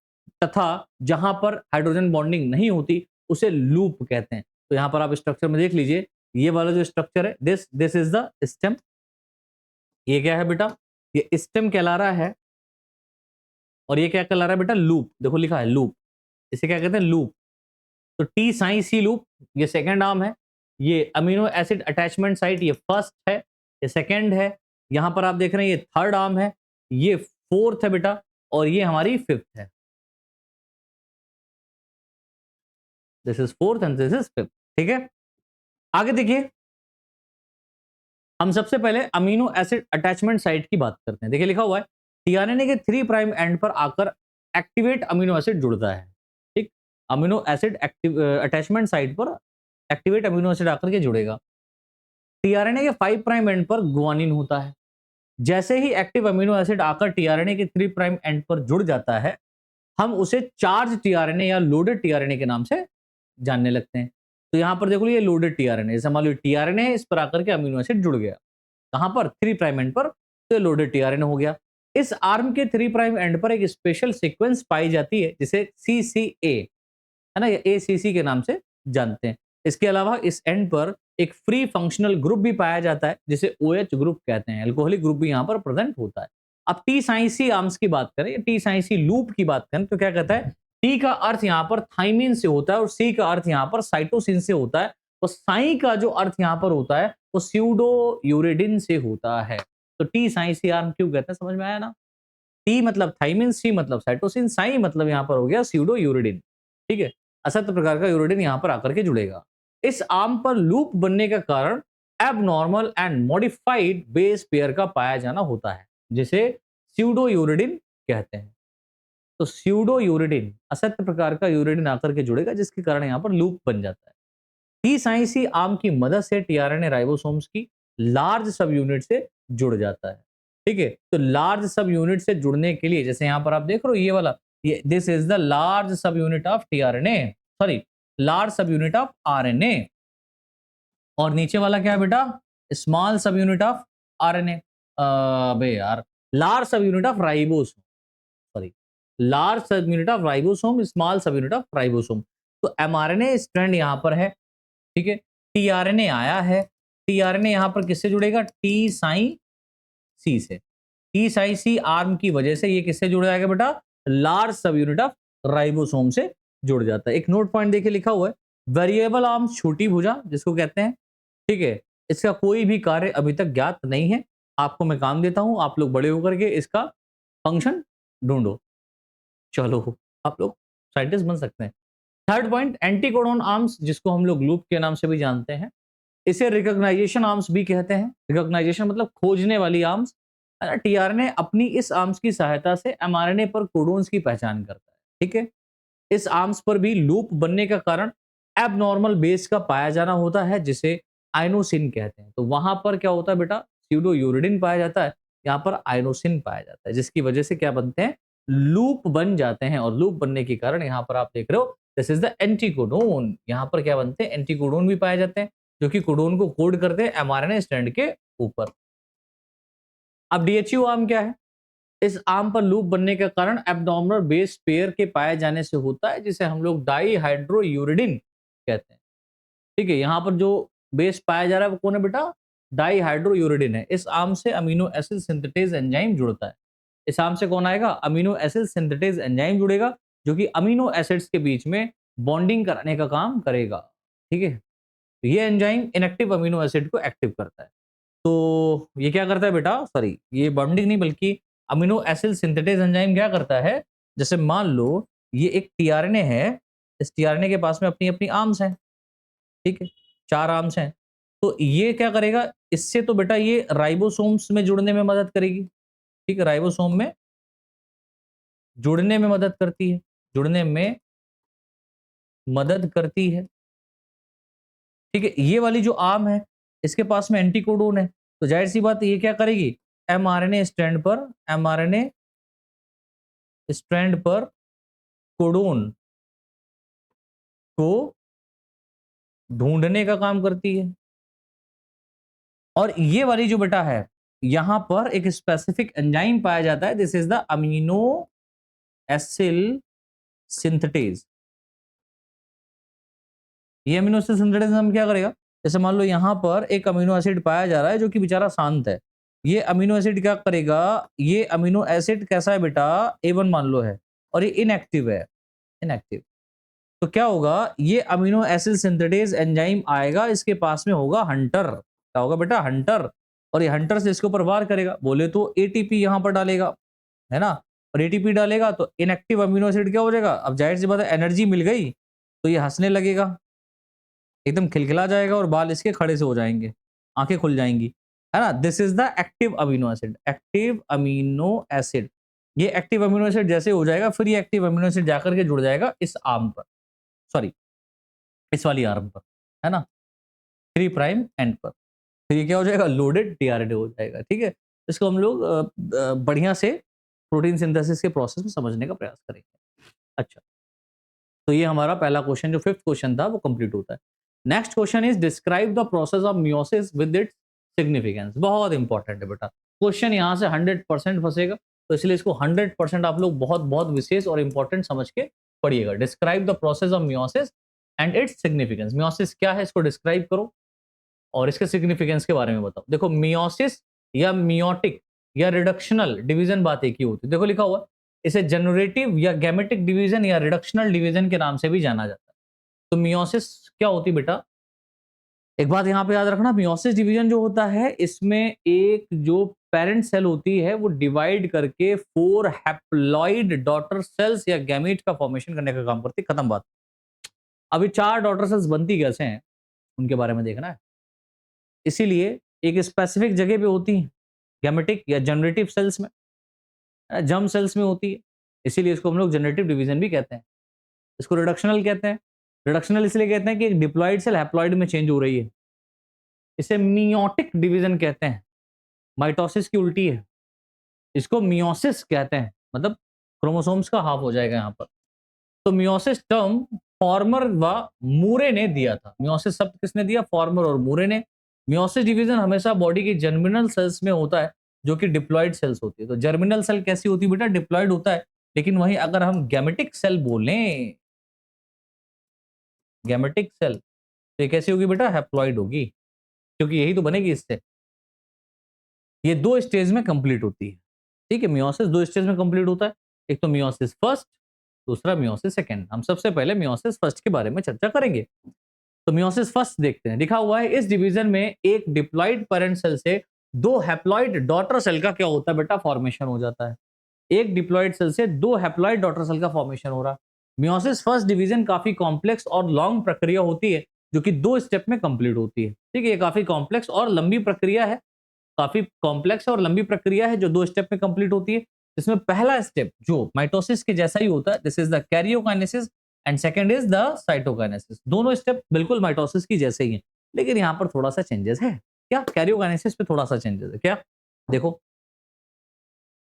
तथा जहां पर हाइड्रोजन बॉन्डिंग नहीं होती उसे लूप कहते हैं। तो यहां पर आप स्ट्रक्चर में देख लीजिए, ये वाला जो स्ट्रक्चर है, दिस इज द स्टेम। ये क्या है बेटा? ये स्टेम कहला रहा है, और ये क्या कहला रहा है बेटा? लूप। देखो लिखा है लूप, इसे क्या कहते हैं? लूप। तो टी साई सी लूप ये सेकेंड आर्म है, ये अमीनो एसिड अटैचमेंट साइट ये फर्स्ट है, ये सेकेंड है, यहां पर आप देख रहे हैं ये थर्ड आर्म है, ये फोर्थ है बेटा, और ये हमारी फिफ्थ है। This is fourth and this is fifth. ठीक है, आगे देखिए, हम सबसे पहले अमीनो एसिड अटैचमेंट साइट की बात करते हैं। देखिए लिखा हुआ है टीआरएनए के 3 प्राइम एंड पर आकर एक्टिवेट अमीनो एसिड जुड़ता है। ठीक, अमीनो एसिड अटैचमेंट साइट पर एक्टिवेट अमीनो एसिड आकर के जुड़ेगा। टीआरएनए के 5 प्राइम एंड पर गुआनिन होता है। जैसे ही एक्टिव अमीनो एसिड आकर टीआरएनए के 3 प्राइम एंड पर जुड़ जाता है, हम उसे चार्ज टीआरएनए या लोडेड टीआरएनए के नाम से जानने लगते हैं। तो यहां पर देखो ये लोडेड टीआरएनए, जैसे मान लो टीआरएनए है, इस पर आकर के अमीनो एसिड जुड़ गया, कहां पर? 3 प्राइम एंड पर, तो ये लोडेड टीआरएनए हो गया। इस आर्म के 3 प्राइम एंड पर एक स्पेशल सीक्वेंस पाई जाती है जिसे सीसीए, है ना, या एसीसी के नाम से जानते हैं। इसके अलावा इस एंड पर एक फ्री फंक्शनल ग्रुप भी पाया जाता है जिसे ओएच ग्रुप कहते हैं। अल्कोहलिक ग्रुप भी यहाँ पर प्रेजेंट होता है। अब टी साइंसी आर्म्स की बात करें, टी साइंसी लूप की बात करें, तो क्या कहता है? टी का अर्थ यहाँ पर थाइमिन से होता है और सी का अर्थ यहाँ पर साइटोसिन से होता है, और साई का जो अर्थ यहाँ पर होता है वो स्यूडो यूरेडिन से होता है। तो टी साइंसी आर्म क्यों कहते हैं, समझ में आया ना? टी मतलब थाइमिन, सी मतलब साइटोसिन, साई मतलब यहाँ पर हो गया स्यूडो यूरेडिन। ठीक है, असत्य प्रकार का यूरेडिन यहाँ पर आकर के जुड़ेगा। इस आर्म पर लूप बनने का कारण abnormal and modified base pair का पाया जाना होता है, जिसे स्यूडो यूरेडिन कहते हैं। तो स्यूडो यूरेडिन, असत्य प्रकार का यूरेडिन आकर के जुड़ेगा, जिसके कारण यहाँ पर लूप बन जाता है। टी साइंसी आर्म की मदद से टीआरएनए राइबोसोम्स की लार्ज सब यूनिट से जुड़ जाता है। ठीक है, तो लार्ज सब यूनिट से जुड़ने के लिए, जैसे यहां पर आप देख रहे हो ये वाला, ये दिस इज द लार्ज सब unit of tRNA, sorry large सब यूनिट ऑफ आरएनए, और नीचे वाला क्या है बेटा? स्मॉल सब यूनिट ऑफ आरएनए, बे यार, लार्ज सब unit of ribosome, sorry large सब यूनिट ऑफ राइबोसोम, स्मॉल सब यूनिट ऑफ राइबोसोम। तो एमआरएनए स्ट्रैंड यहां पर है। ठीक है, टीआरएनए आया है, टीआरएनए यहां पर किससे जुड़ेगा? टी साई सी से। टी साई सी आर्म की वजह से ये किससे जुड़ जाएगा बेटा? लार्ज सब यूनिट ऑफ राइबोसोम से जुड़ जाता है। एक नोट पॉइंट देखिए लिखा हुआ है, वेरिएबल आर्म छोटी भुजा जिसको कहते हैं। ठीक है, इसका कोई भी कार्य अभी तक ज्ञात नहीं है। आपको मैं काम देता हूं, आप लोग बड़े होकर के इसका फंक्शन ढूंढो। चलो, आप लोग साइंटिस्ट बन सकते हैं। थर्ड पॉइंट, एंटीकोडोन आर्म्स, जिसको हम लोग लूप के नाम से भी जानते हैं। इसे रिकॉग्नाइजेशन आर्म्स भी कहते हैं। रिकॉग्नाइजेशन मतलब खोजने वाली आर्म्स। टीआरएनए अपनी इस आर्म्स की सहायता से एमआरएनए पर कोडोन्स की पहचान करता है। ठीक है, इस आर्म्स पर भी लूप बनने का कारण एबनॉर्मल बेस का पाया जाना होता है, जिसे आइनोसिन कहते हैं। तो वहां पर क्या होता है बेटा? स्यूडो यूरिडिन पाया जाता है, यहाँ पर आइनोसिन पाया जाता है, जिसकी वजह से क्या बनते हैं? लूप बन जाते हैं। और लूप बनने के कारण यहाँ पर आप देख रहे हो, दिस इज द एंटीकोडोन। यहाँ पर क्या बनते हैं? एंटीकोडोन भी पाए जाते हैं, जो कि कोडोन को कोड करते हैं एमआरएनए स्ट्रैंड के ऊपर। अब डीएचयू आर्म क्या है? इस आर्म पर लूप बनने का कारण एब्नॉर्मल बेस पेयर के पाए जाने से होता है, जिसे हम लोग डाईहाइड्रोयूरिडिन कहते हैं। ठीक है, यहाँ पर जो बेस पाया जा रहा है वो कौन है बेटा? डाईहाइड्रोयूरिडिन है। इस आर्म से अमीनो एसिड सिंथेटेज एंजाइम जुड़ता है। इस आर्म से कौन आएगा? अमीनो एसिड सिंथेटेज एंजाइम जुड़ेगा, जो कि अमीनो एसिड्स के बीच में बॉन्डिंग कराने का काम करेगा। ठीक है, तो ये एंजाइम इनएक्टिव अमीनो एसिड को एक्टिव करता है। तो ये क्या करता है बेटा? सॉरी, ये बॉन्डिंग नहीं बल्कि अमीनो एसिड सिंथेटेज एंजाइम क्या करता है? जैसे मान लो ये एक टीआरएनए है, इस टीआरएनए के पास में अपनी अपनी आर्म्स हैं। ठीक है, 4 आर्म्स हैं। तो ये क्या करेगा? इससे तो बेटा ये राइबोसोम्स में जुड़ने में मदद करेगी। ठीक है, राइबोसोम में जुड़ने में मदद करती है, जुड़ने में मदद करती है। ठीक है, ये वाली जो आर्म है इसके पास में एंटीकोडोन है, तो जाहिर सी बात ये क्या करेगी? एमआरएनए स्ट्रैंड पर, एमआरएनए स्ट्रैंड पर कोडोन को ढूंढने का काम करती है। और ये वाली जो बेटा है, यहां पर एक स्पेसिफिक एंजाइम पाया जाता है, this is the amino acyl synthetase. ये अमीनो एसिड सिंथेटेज हम क्या करेगा, जैसे मान लो यहाँ पर एक अमीनो एसिड पाया जा रहा है जो कि बेचारा शांत है, ये अमीनो एसिड क्या करेगा, ये अमीनो एसिड कैसा है बेटा, A1 मान लो है, और ये इनएक्टिव है, इनएक्टिव। तो क्या होगा, ये अमीनो एसिड सिंथेटेज एंजाइम आएगा, इसके पास में होगा हंटर, क्या होगा बेटा, हंटर, और ये हंटर से इसके ऊपर वार करेगा, बोले तो एटीपी यहाँ पर डालेगा, है ना, और एटीपी डालेगा तो इनएक्टिव अमीनो एसिड क्या हो जाएगा, अब जाहिर सी बात है एनर्जी मिल गई तो ये हंसने लगेगा, एकदम खिलखिला जाएगा और बाल इसके खड़े से हो जाएंगे, आंखें खुल जाएंगी, है ना। This is the active amino acid, active amino acid. ये एक्टिव अमीनो एसिड जैसे हो जाएगा, फिर ये एक्टिव अमीनो एसिड जाकर के जुड़ जाएगा इस आर्म पर, सॉरी इस वाली आर्म पर, है ना, 3 प्राइम एंड पर। फिर ये क्या हो जाएगा, लोडेड टीआरएनए हो जाएगा, ठीक है। इसको हम लोग बढ़िया से प्रोटीन सिंथेसिस के प्रोसेस में समझने का प्रयास करेंगे। अच्छा, तो ये हमारा पहला क्वेश्चन, जो 5th क्वेश्चन था, वो कंप्लीट होता है। Next question is describe the process of meiosis with its significance. बहुत इंपॉर्टेंट है बेटा, क्वेश्चन यहाँ से 100% फंसेगा, तो इसलिए इसको 100% आप लोग बहुत बहुत विशेष और इंपॉर्टेंट समझ के पढ़िएगा। Describe the process of meiosis and its significance. Meiosis क्या है, इसको डिस्क्राइब करो और इसके सिग्निफिकेंस के बारे में बताओ। देखो, मियोसिस या मियोटिक या रिडक्शनल डिवीजन बात एक ही होती है। देखो लिखा हुआ, इसे जनरेटिव या गैमेटिक डिवीजन या रिडक्शनल डिवीजन के नाम से भी जाना जाता है। तो मियोसिस क्या होती है बेटा, एक बात यहां पे याद रखना, मियोसिस डिवीजन जो होता है, इसमें एक जो पेरेंट सेल होती है वो डिवाइड करके 4 हैप्लॉइड डॉटर सेल्स या गैमेट का फॉर्मेशन करने का काम करती है। खत्म बात। अभी 4 डॉटर सेल्स बनती कैसे हैं उनके बारे में देखना है, इसीलिए एक स्पेसिफिक जगह पे होती है, गैमेटिक या जनरेटिव सेल्स में, जर्म सेल्स में होती है, इसीलिए इसको हम लोग जनरेटिव डिवीजन भी कहते हैं। इसको रिडक्शनल कहते हैं। रिडक्शनल इसलिए कहते हैं कि एक डिप्लॉइड सेल हैप्लॉइड में चेंज हो रही है। इसे मियोटिक डिवीजन कहते हैं, माइटोसिस की उल्टी है, इसको मियोसिस कहते हैं, मतलब क्रोमोसोम्स का हाफ हो जाएगा यहाँ पर। तो मियोसिस टर्म फॉर्मर व मूरे ने दिया था। मियोसिस शब्द किसने दिया, फॉर्मर और मूरे ने। मियोसिस डिवीजन हमेशा बॉडी की जर्मिनल सेल्स में होता है, जो कि डिप्लॉइड सेल्स होती है। तो जर्मिनल सेल कैसी होती है बेटा, डिप्लॉइड होता है। लेकिन वहीं अगर हम गैमेटिक सेल बोलें, गैमेटिक सेल, तो ये कैसी होगी बेटा, हैप्लॉइड होगी, क्योंकि यही तो बनेगी इससे। ये 2 स्टेज में कंप्लीट होती है, ठीक है। मियोसिस 2 स्टेज में कंप्लीट होता है, एक तो मियोसिस फर्स्ट, दूसरा मियोसिस सेकंड। हम सबसे पहले मियोसिस फर्स्ट के बारे में चर्चा करेंगे। तो मियोसिस फर्स्ट देखते हैं। लिखा हुआ है, इस डिवीजन में एक डिप्लॉइड पेरेंट सेल से 2 हैप्लॉइड डॉटर सेल का क्या होता है बेटा, फॉर्मेशन हो जाता है। एक डिप्लॉइड सेल से 2 हैप्लॉइड डॉटर सेल का फॉर्मेशन हो रहा है। मियोसिस फर्स्ट डिवीजन काफी कॉम्प्लेक्स और लॉन्ग प्रक्रिया होती है, जो कि 2 स्टेप में कंप्लीट होती है, ठीक है। ये काफी कॉम्प्लेक्स और लंबी प्रक्रिया है, काफी कॉम्प्लेक्स और लंबी प्रक्रिया है, जो 2 स्टेप में कंप्लीट होती है। इसमें पहला स्टेप जो माइटोसिस के जैसा ही होता है, this is the karyokinesis, and second is the cytokinesis. दोनों स्टेप बिल्कुल माइटोसिस की जैसे ही हैं, लेकिन यहाँ पर थोड़ा सा चेंजेस है। क्या, कैरियोकाइनेसिस पे थोड़ा सा चेंजेस है क्या, देखो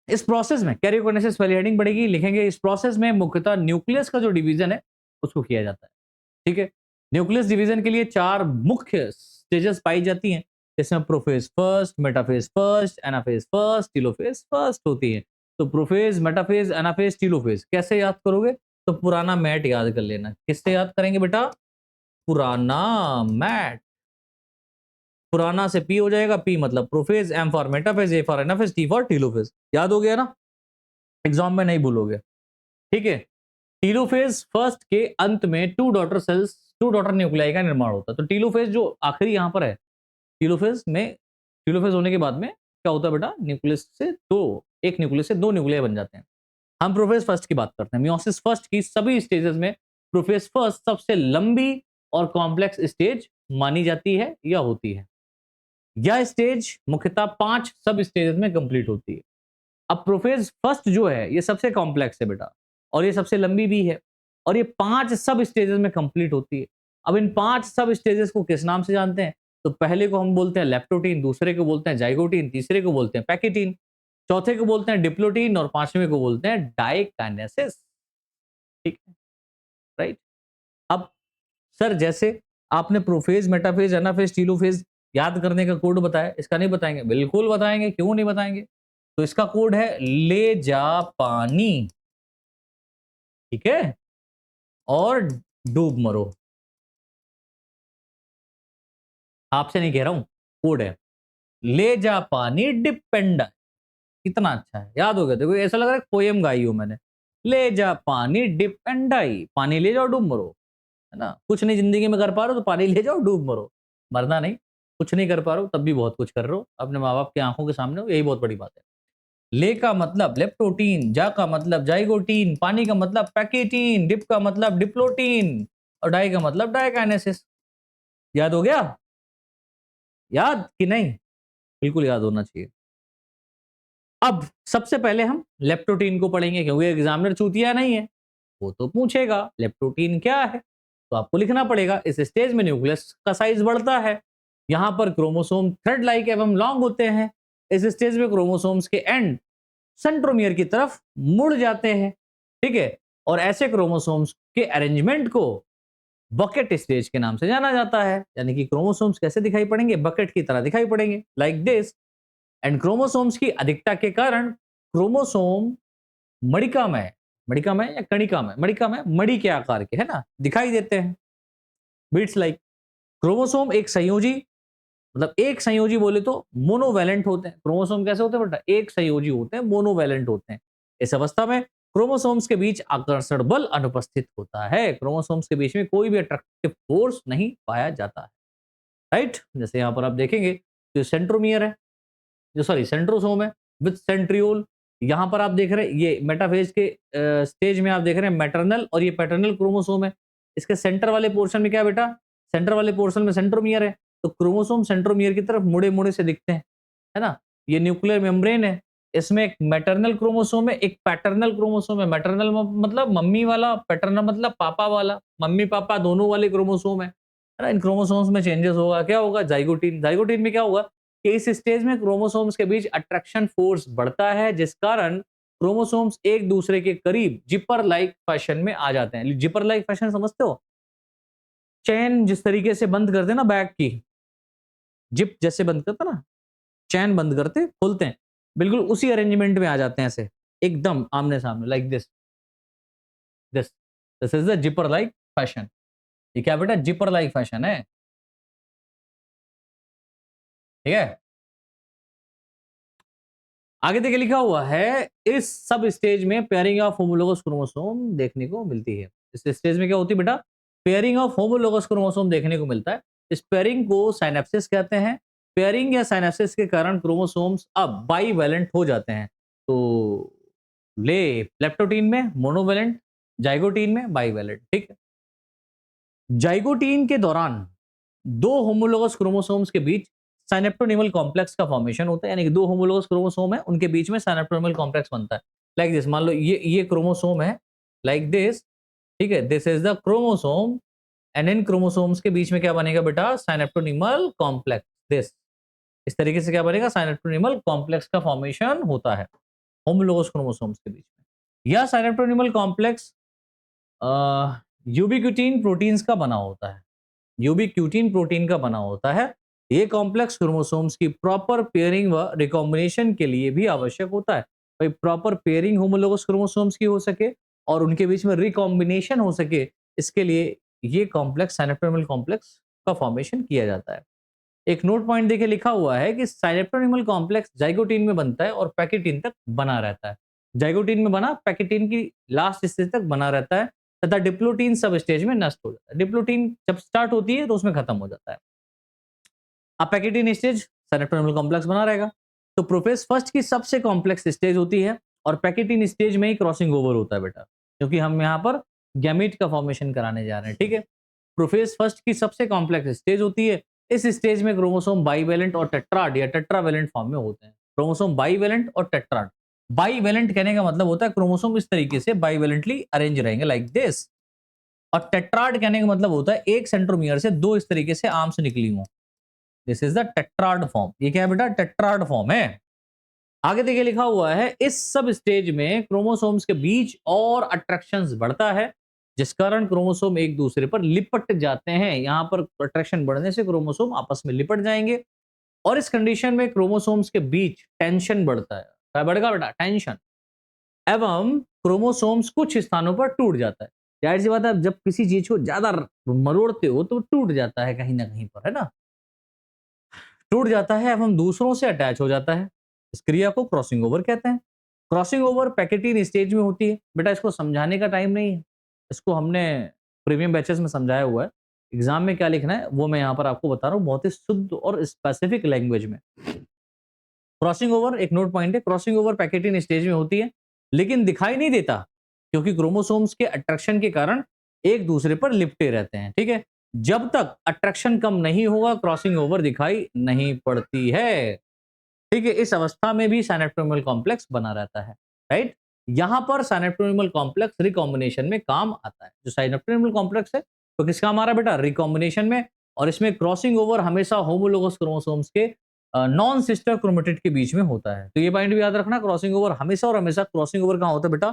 इस प्रोसेस में कैरियोकाइनेसिस पहले हेडिंग बढ़ेगी, लिखेंगे इस प्रोसेस में मुख्यतः न्यूक्लियस का जो डिवीजन है उसको किया जाता है, ठीक है। न्यूक्लियस डिवीजन के लिए 4 मुख्य स्टेजेस पाई जाती हैं, इसमें prophase first, metaphase first, anaphase first, telophase first होती है। तो प्रोफेज, मेटाफेज, एनाफेज, टीलोफेज कैसे याद करोगे, तो पुराना मैट याद कर लेना। किससे याद करेंगे बेटा, पुराना मैट। पुराना से पी हो जाएगा, पी मतलब prophase, M for metaphase, A for anaphase, T for telophase. याद हो गया ना, एग्जाम में नहीं भूलोगे, ठीक है। टीलोफेज फर्स्ट के अंत में 2 डॉटर सेल्स, 2 डॉटर न्यूक्लियाई का निर्माण होता है। तो टीलोफेज जो आखिरी यहां पर है, टीलोफेज में, टीलोफेज होने के बाद में क्या होता है बेटा, न्यूक्लियस से 2, एक न्यूक्लियस से 2 न्यूक्लियाई बन जाते हैं। हम प्रोफेज फर्स्ट की बात करते हैं। मियोसिस फर्स्ट की सभी स्टेजेस में प्रोफेज फर्स्ट सबसे लंबी और कॉम्प्लेक्स स्टेज मानी जाती है या होती है। यह स्टेज मुख्यतः 5 सब स्टेजेस में कंप्लीट होती है। अब प्रोफेज फर्स्ट जो है ये सबसे कॉम्प्लेक्स है बेटा, और ये सबसे लंबी भी है, और ये 5 सब स्टेजेस में कंप्लीट होती है। अब इन 5 सब स्टेजेस को किस नाम से जानते हैं, तो पहले को हम बोलते हैं लेप्टोटीन, दूसरे को बोलते हैं जाइगोटीन, तीसरे को बोलते हैं पैकेटीन, चौथे को बोलते हैं डिप्लोटीन, और 5वें को बोलते हैं डाइकाइनेसिस, ठीक है, राइट। अब सर जैसे आपने प्रोफेज, मेटाफेज, एनाफेज, टीलोफेज याद करने का कोड बताया, इसका नहीं बताएंगे, बिल्कुल बताएंगे, क्यों नहीं बताएंगे। तो इसका कोड है ले जा पानी, ठीक है। और डूब मरो। आपसे नहीं कह रहा हूं, कोड है। ले जा पानी डिपेंड, कितना अच्छा है, याद हो गया। देखो ऐसा लग रहा है पोयम गाई हूं मैंने। ले जा पानी डिपेंड आई, पानी ले जाओ डूब मरो, है ना। कुछ नहीं जिंदगी में कर पा रहे हो तो पानी ले जाओ डूब मरो, मरना नहीं। कुछ नहीं कर पा रहे हो तब भी बहुत कुछ कर रहे हो, अपने माँ बाप की आंखों के सामने हो, यही बहुत बड़ी बात है। ले का मतलब लेप्टोटीन, जा का मतलब जाइगोटीन, पानी का मतलब पैकेटीन, डिप का मतलब डिप्लोटीन और डाई का मतलब डाइकाइनेसिस। याद हो गया? याद कि नहीं? बिल्कुल याद होना चाहिए। अब सबसे पहले हम लेप्टोटीन को पढ़ेंगे क्योंकि एग्जामिनर चूतिया नहीं है, वो तो पूछेगा लेप्टोटीन क्या है, तो आपको लिखना पड़ेगा। इस स्टेज में न्यूक्लियस का साइज बढ़ता है, यहां पर क्रोमोसोम थ्रेड लाइक एवं लॉन्ग होते हैं। इस स्टेज में क्रोमोसोम्स के एंड सेंट्रोमियर की तरफ मुड़ जाते हैं, ठीक है। और ऐसे क्रोमोसोम्स के अरेंजमेंट को बकेट स्टेज के नाम से जाना जाता है, यानी कि क्रोमोसोम्स कैसे दिखाई पड़ेंगे? बकेट की तरह दिखाई पड़ेंगे, लाइक दिस। एंड क्रोमोसोम्स की अधिकता के कारण क्रोमोसोम मणिकामय, मणिकामय या कणिकामय, मणिकामय, मणि के आकार के, है ना, दिखाई देते हैं। बीट्स लाइक क्रोमोसोम एक संयोजी, मतलब एक संयोजी बोले तो मोनोवैलेंट होते हैं। क्रोमोसोम कैसे होते हैं बेटा? एक संयोजी होते हैं, मोनोवैलेंट होते हैं। इस अवस्था में क्रोमोसोम्स के बीच आकर्षण बल अनुपस्थित होता है, क्रोमोसोम्स के बीच में कोई भी अट्रैक्टिव फोर्स नहीं पाया जाता है, राइट। जैसे यहां पर आप देखेंगे जो सेंट्रोमियर है, जो सॉरी सेंट्रोसोम है विद सेंट्रियोल, यहां पर आप देख रहे हैं ये मेटाफेज के स्टेज में आप देख रहे हैं मैटरनल और ये पैटर्नल क्रोमोसोम है। इसके सेंटर वाले पोर्शन में क्या है बेटा? सेंटर वाले पोर्शन में सेंट्रोमियर है, तो क्रोमोसोम सेंट्रोमियर की तरफ मुड़े मुड़े से दिखते हैं, है ना। ये न्यूक्लियर मेम्ब्रेन है, इसमें एक मैटरनल क्रोमोसोम है, एक पैटर्नल क्रोमोसोम है। मैटरनल मतलब मम्मी वाला, पैटर्नल मतलब पापा वाला, मम्मी पापा दोनों वाले क्रोमोसोम है ना। इन क्रोमोसोम्स में चेंजेस होगा, क्या होगा? जाइगोटीन, जाइगोटीन में क्या होगा कि इस स्टेज में क्रोमोसोम्स के बीच अट्रैक्शन फोर्स बढ़ता है, जिस कारण क्रोमोसोम्स एक दूसरे के करीब जिपर लाइक फैशन में आ जाते हैं। जिपर लाइक फैशन समझते हो? चेन जिस तरीके से बंद करते हैं ना बैग की, जिप जैसे बंद करते हैं ना, चैन बंद करते खोलते हैं, बिल्कुल उसी अरेंजमेंट में आ जाते हैं ऐसे, एकदम आमने सामने, like this, this this is the zipper like fashion. ये क्या बेटा? जिपर लाइक फैशन है, ठीक है। आगे देखिए लिखा हुआ है, इस सब स्टेज में पेयरिंग ऑफ होमोलोगस क्रोमोसोम देखने को मिलती है। इस स्टेज में क्या होती है बेटा? पेयरिंग ऑफ होमोलोगस क्रोमोसोम देखने को मिलता है। इस पेयरिंग को साइनेप्सिस कहते हैं। पेयरिंग या साइनेप्सिस के कारण क्रोमोसोम्स अब बाईवैलेंट हो जाते हैं। तो ले लेप्टोटीन में मोनोवैलेंट, जाइगोटीन में बाईवैलेंट, ठीक है। जाइगोटीन के दौरान दो होमोलोगस क्रोमोसोम्स के बीच साइनेप्टोनिमल कॉम्प्लेक्स का फॉर्मेशन होता है, यानी कि दो होमोलोगस क्रोमोसोम है, उनके बीच में साइनेप्टोनिमल कॉम्प्लेक्स बनता है। लाइक दिस, मान लो ये क्रोमोसोम है, लाइक दिस, ठीक है। This is the chromosome and in chromosomes के बीच में क्या बनेगा बेटा? साइनेप्टोनिमल कॉम्प्लेक्स। दिस, इस तरीके से क्या बनेगा? साइनेप्टोनिमल कॉम्प्लेक्स का फॉर्मेशन होता है होमोलोगस क्रोमोसोम्स के बीच में। यह साइनेप्टोनिमल कॉम्प्लेक्स यूबिक्यूटिन प्रोटीन्स का बना होता है, यूबिक्यूटिन प्रोटीन का बना होता है। ये कॉम्प्लेक्स क्रोमोसोम्स की प्रॉपर पेयरिंग व रिकॉम्बिनेशन के लिए भी आवश्यक होता है। भाई प्रॉपर पेयरिंग होमोलोगस क्रोमोसोम्स की हो सके और उनके बीच में रिकॉम्बिनेशन हो सके, इसके लिए ये कॉम्प्लेक्स साइनेप्टोनिमल कॉम्प्लेक्स का फॉर्मेशन किया जाता है। एक नोट पॉइंट देखिए लिखा हुआ है कि साइनेप्टोनिमल कॉम्प्लेक्स जाइगोटीन में बनता है और पैकेटीन तक बना रहता है। जाइगोटीन में बना, पैकेटीन की लास्ट स्टेज तक बना रहता है तथा डिप्लोटीन सब स्टेज में नष्ट हो जाता है। डिप्लोटीन जब स्टार्ट होती है तो उसमें खत्म हो जाता है। अब पैकेटीन स्टेज साइनेप्टोनिमल कॉम्प्लेक्स बना रहेगा। तो प्रोफेज फर्स्ट की सबसे कॉम्प्लेक्स स्टेज होती है और पैकेटीन स्टेज में ही क्रॉसिंग ओवर होता है बेटा, क्योंकि हम यहाँ पर गैमीट का फॉर्मेशन कराने जा रहे हैं, ठीक है। प्रोफेज फर्स्ट की सबसे कॉम्प्लेक्स स्टेज होती है। इस स्टेज में क्रोमोसोम बाईवैलेंट और टेट्राड या टेट्रावैलेंट फॉर्म में होते हैं। क्रोमोसोम बाईवैलेंट और टेट्राड, बाईवैलेंट कहने का मतलब होता है क्रोमोसोम इस तरीके से बाईवैलेंटली अरेंज रहेंगे, लाइक दिस। और टेट्राड कहने का मतलब होता है एक सेंट्रोमियर से दो इस तरीके से आर्म्स निकली हों। This is the tetrad form. ये क्या है बेटा? टेट्राड फॉर्म है। आगे देखिए लिखा हुआ है, इस सब स्टेज में क्रोमोसोम्स के बीच और अट्रैक्शंस बढ़ता है, जिस कारण क्रोमोसोम एक दूसरे पर लिपट जाते हैं। यहां पर अट्रैक्शन बढ़ने से क्रोमोसोम आपस में लिपट जाएंगे और इस कंडीशन में क्रोमोसोम्स के बीच टेंशन बढ़ता है। क्या बढ़ेगा बेटा? टेंशन। एवं क्रोमोसोम्स कुछ स्थानों पर टूट जाता है। जाहिर सी बात है, जब किसी चीज को ज्यादा मरोड़ते हो तो टूट जाता है कहीं ना कहीं पर, है ना, टूट जाता है एवं दूसरों से अटैच हो जाता है। इस क्रिया को क्रॉसिंग ओवर कहते हैं। क्रॉसिंग ओवर पैकेटीन स्टेज में होती है। बेटा इसको समझाने का टाइम नहीं है, इसको हमने प्रीमियम बैचेस में समझाया हुआ है। एग्जाम में क्या लिखना है वो मैं यहाँ पर आपको बता रहा हूँ बहुत ही शुद्ध और स्पेसिफिक लैंग्वेज में। क्रॉसिंग ओवर एक नोट पॉइंट है, क्रॉसिंग ओवर पैकेटीन स्टेज में होती है लेकिन दिखाई नहीं देता क्योंकि क्रोमोसोम्स के अट्रैक्शन के कारण एक दूसरे पर लिपटे रहते हैं। ठीक है, जब तक अट्रैक्शन कम नहीं होगा क्रॉसिंग ओवर दिखाई नहीं पड़ती है। ठीक है, इस अवस्था में भी साइनेप्टोमियल कॉम्प्लेक्स बना रहता है। राइट, यहां पर साइनेप्टोमियल कॉम्प्लेक्स रिकॉम्बिनेशन में काम आता है। जो साइनेप्टोमियल कॉम्प्लेक्स है तो किस काम आ रहा है बेटा, रिकॉम्बिनेशन में। और इसमें क्रॉसिंग ओवर हमेशा होमोलोगस क्रोमोसोम्स के नॉन सिस्टर क्रोमेटिड के बीच में होता है। तो ये पॉइंट भी याद रखना, क्रॉसिंग ओवर हमेशा और हमेशा क्रॉसिंग ओवर कहां होता है बेटा,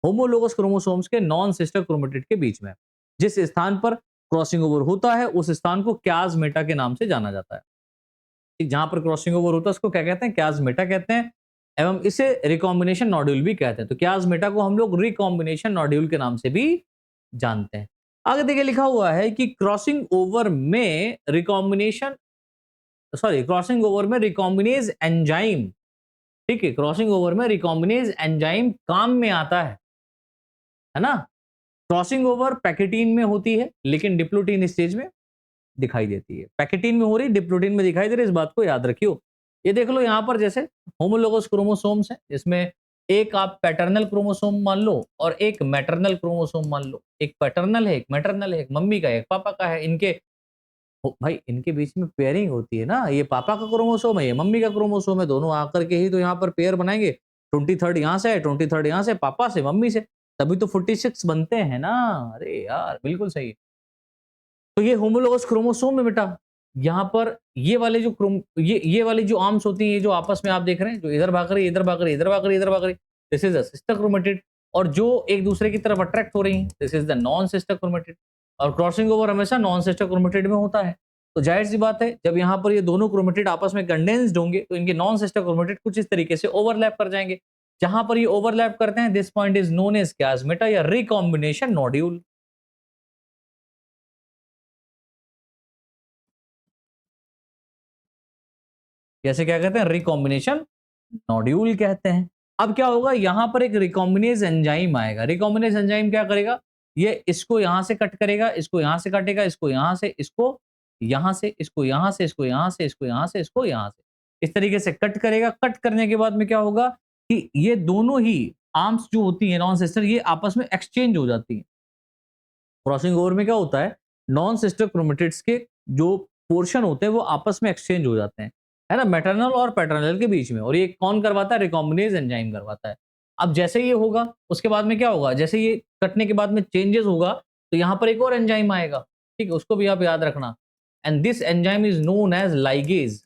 होमोलोगस क्रोमोसोम्स के नॉन सिस्टर क्रोमेटिड के बीच में। जिस स्थान पर क्रॉसिंग ओवर होता है उस स्थान को क्याज़मेटा के नाम से जाना जाता है। जहां पर क्रॉसिंग ओवर होता है उसको क्या कहते हैं, क्याज़मेटा कहते हैं एवं इसे रिकॉम्बिनेशन नॉड्यूल भी कहते हैं। तो क्याज़मेटा को हम लोग रिकॉम्बिनेशन नॉड्यूल के नाम से भी जानते हैं। आगे देखिए लिखा हुआ है कि क्रॉसिंग ओवर में रिकॉम्बिनेशन, सॉरी क्रॉसिंग ओवर में रिकॉम्बिनेज एंजाइम, ठीक है, क्रॉसिंग ओवर में रिकॉम्बिनेज एंजाइम काम में आता है ना। क्रॉसिंग ओवर पैकेटीन में होती है लेकिन डिप्लोटीन स्टेज में दिखाई देती है। पैकेटीन में हो रही, डिप्लोटीन में दिखाई दे रही, इस बात को याद रखियो। ये देख लो यहाँ पर जैसे होमोलोगस क्रोमोसोम्स है, इसमें एक आप पैटर्नल क्रोमोसोम मान लो और एक मैटरनल क्रोमोसोम मान लो। एक पैटर्नल है, एक मैटरनल है, एक मम्मी का है, एक पापा का है। इनके भाई इनके बीच में पेयरिंग होती है ना, ये पापा का क्रोमोसोम है, ये मम्मी का क्रोमोसोम है, दोनों आकर के ही तो यहाँ पर पेयर बनाएंगे। 23rd यहाँ से है, 23rd यहाँ से, पापा से मम्मी से, तभी तो 46 बनते हैं ना। अरे यार बिल्कुल सही। तो ये होमोलोगस क्रोमोसोम है बेटा। यहाँ पर ये वाले जो ये वाली जो आर्म्स होती है, जो आपस में आप देख रहे हैं, जो इधर भाग रही है, इधर भाग रही है, इधर भाग रही है, इधर भाग रही है, this is the sister chromatid. और जो एक दूसरे की तरफ अट्रैक्ट हो रही हैं, this is the non sister chromatid. और क्रॉसिंग ओवर हमेशा नॉन सिस्टर क्रोमेटिड में होता है। तो जाहिर सी बात है जब यहाँ पर ये दोनों क्रोमेटिड आपस में कंडेंस्ड होंगे तो इनके नॉन सिस्टर क्रोमेटिड कुछ इस तरीके से ओवरलैप कर जाएंगे। जहां पर ये ओवरलैप करते हैं this point is known as chiasmata या रिकॉम्बिनेशन नोड्यूल। जैसे क्या कहते हैं, रिकॉम्बिनेशन नोड्यूल कहते हैं। अब क्या होगा, यहां पर एक रिकॉम्बिनेज एंजाइम आएगा। रिकॉम्बिनेज एंजाइम क्या करेगा, ये इसको यहां से कट करेगा, इसको यहां से काटेगा, इसको यहां से, इसको यहां से, इसको यहां से, इसको यहां से, इसको यहां से, इसको यहां से, इस तरीके से कट करेगा। कट करने के बाद में क्या होगा कि ये दोनों ही आर्म्स जो होती है नॉन सिस्टर, ये आपस में एक्सचेंज हो जाती है। क्रॉसिंग ओवर में क्या होता है, नॉन सिस्टर क्रोमेटिड्स के जो पोर्शन होते हैं वो आपस में एक्सचेंज हो जाते हैं, है ना, मैटरनल और पैटर्नल के बीच में। और ये कौन करवाता है, रिकॉम्बिनेज एंजाइम करवाता है। अब जैसे ये होगा उसके बाद में क्या होगा, जैसे ये कटने के बाद में चेंजेस होगा तो यहाँ पर एक और एंजाइम आएगा। ठीक है, उसको भी आप याद रखना। And this enzyme is known as ligase.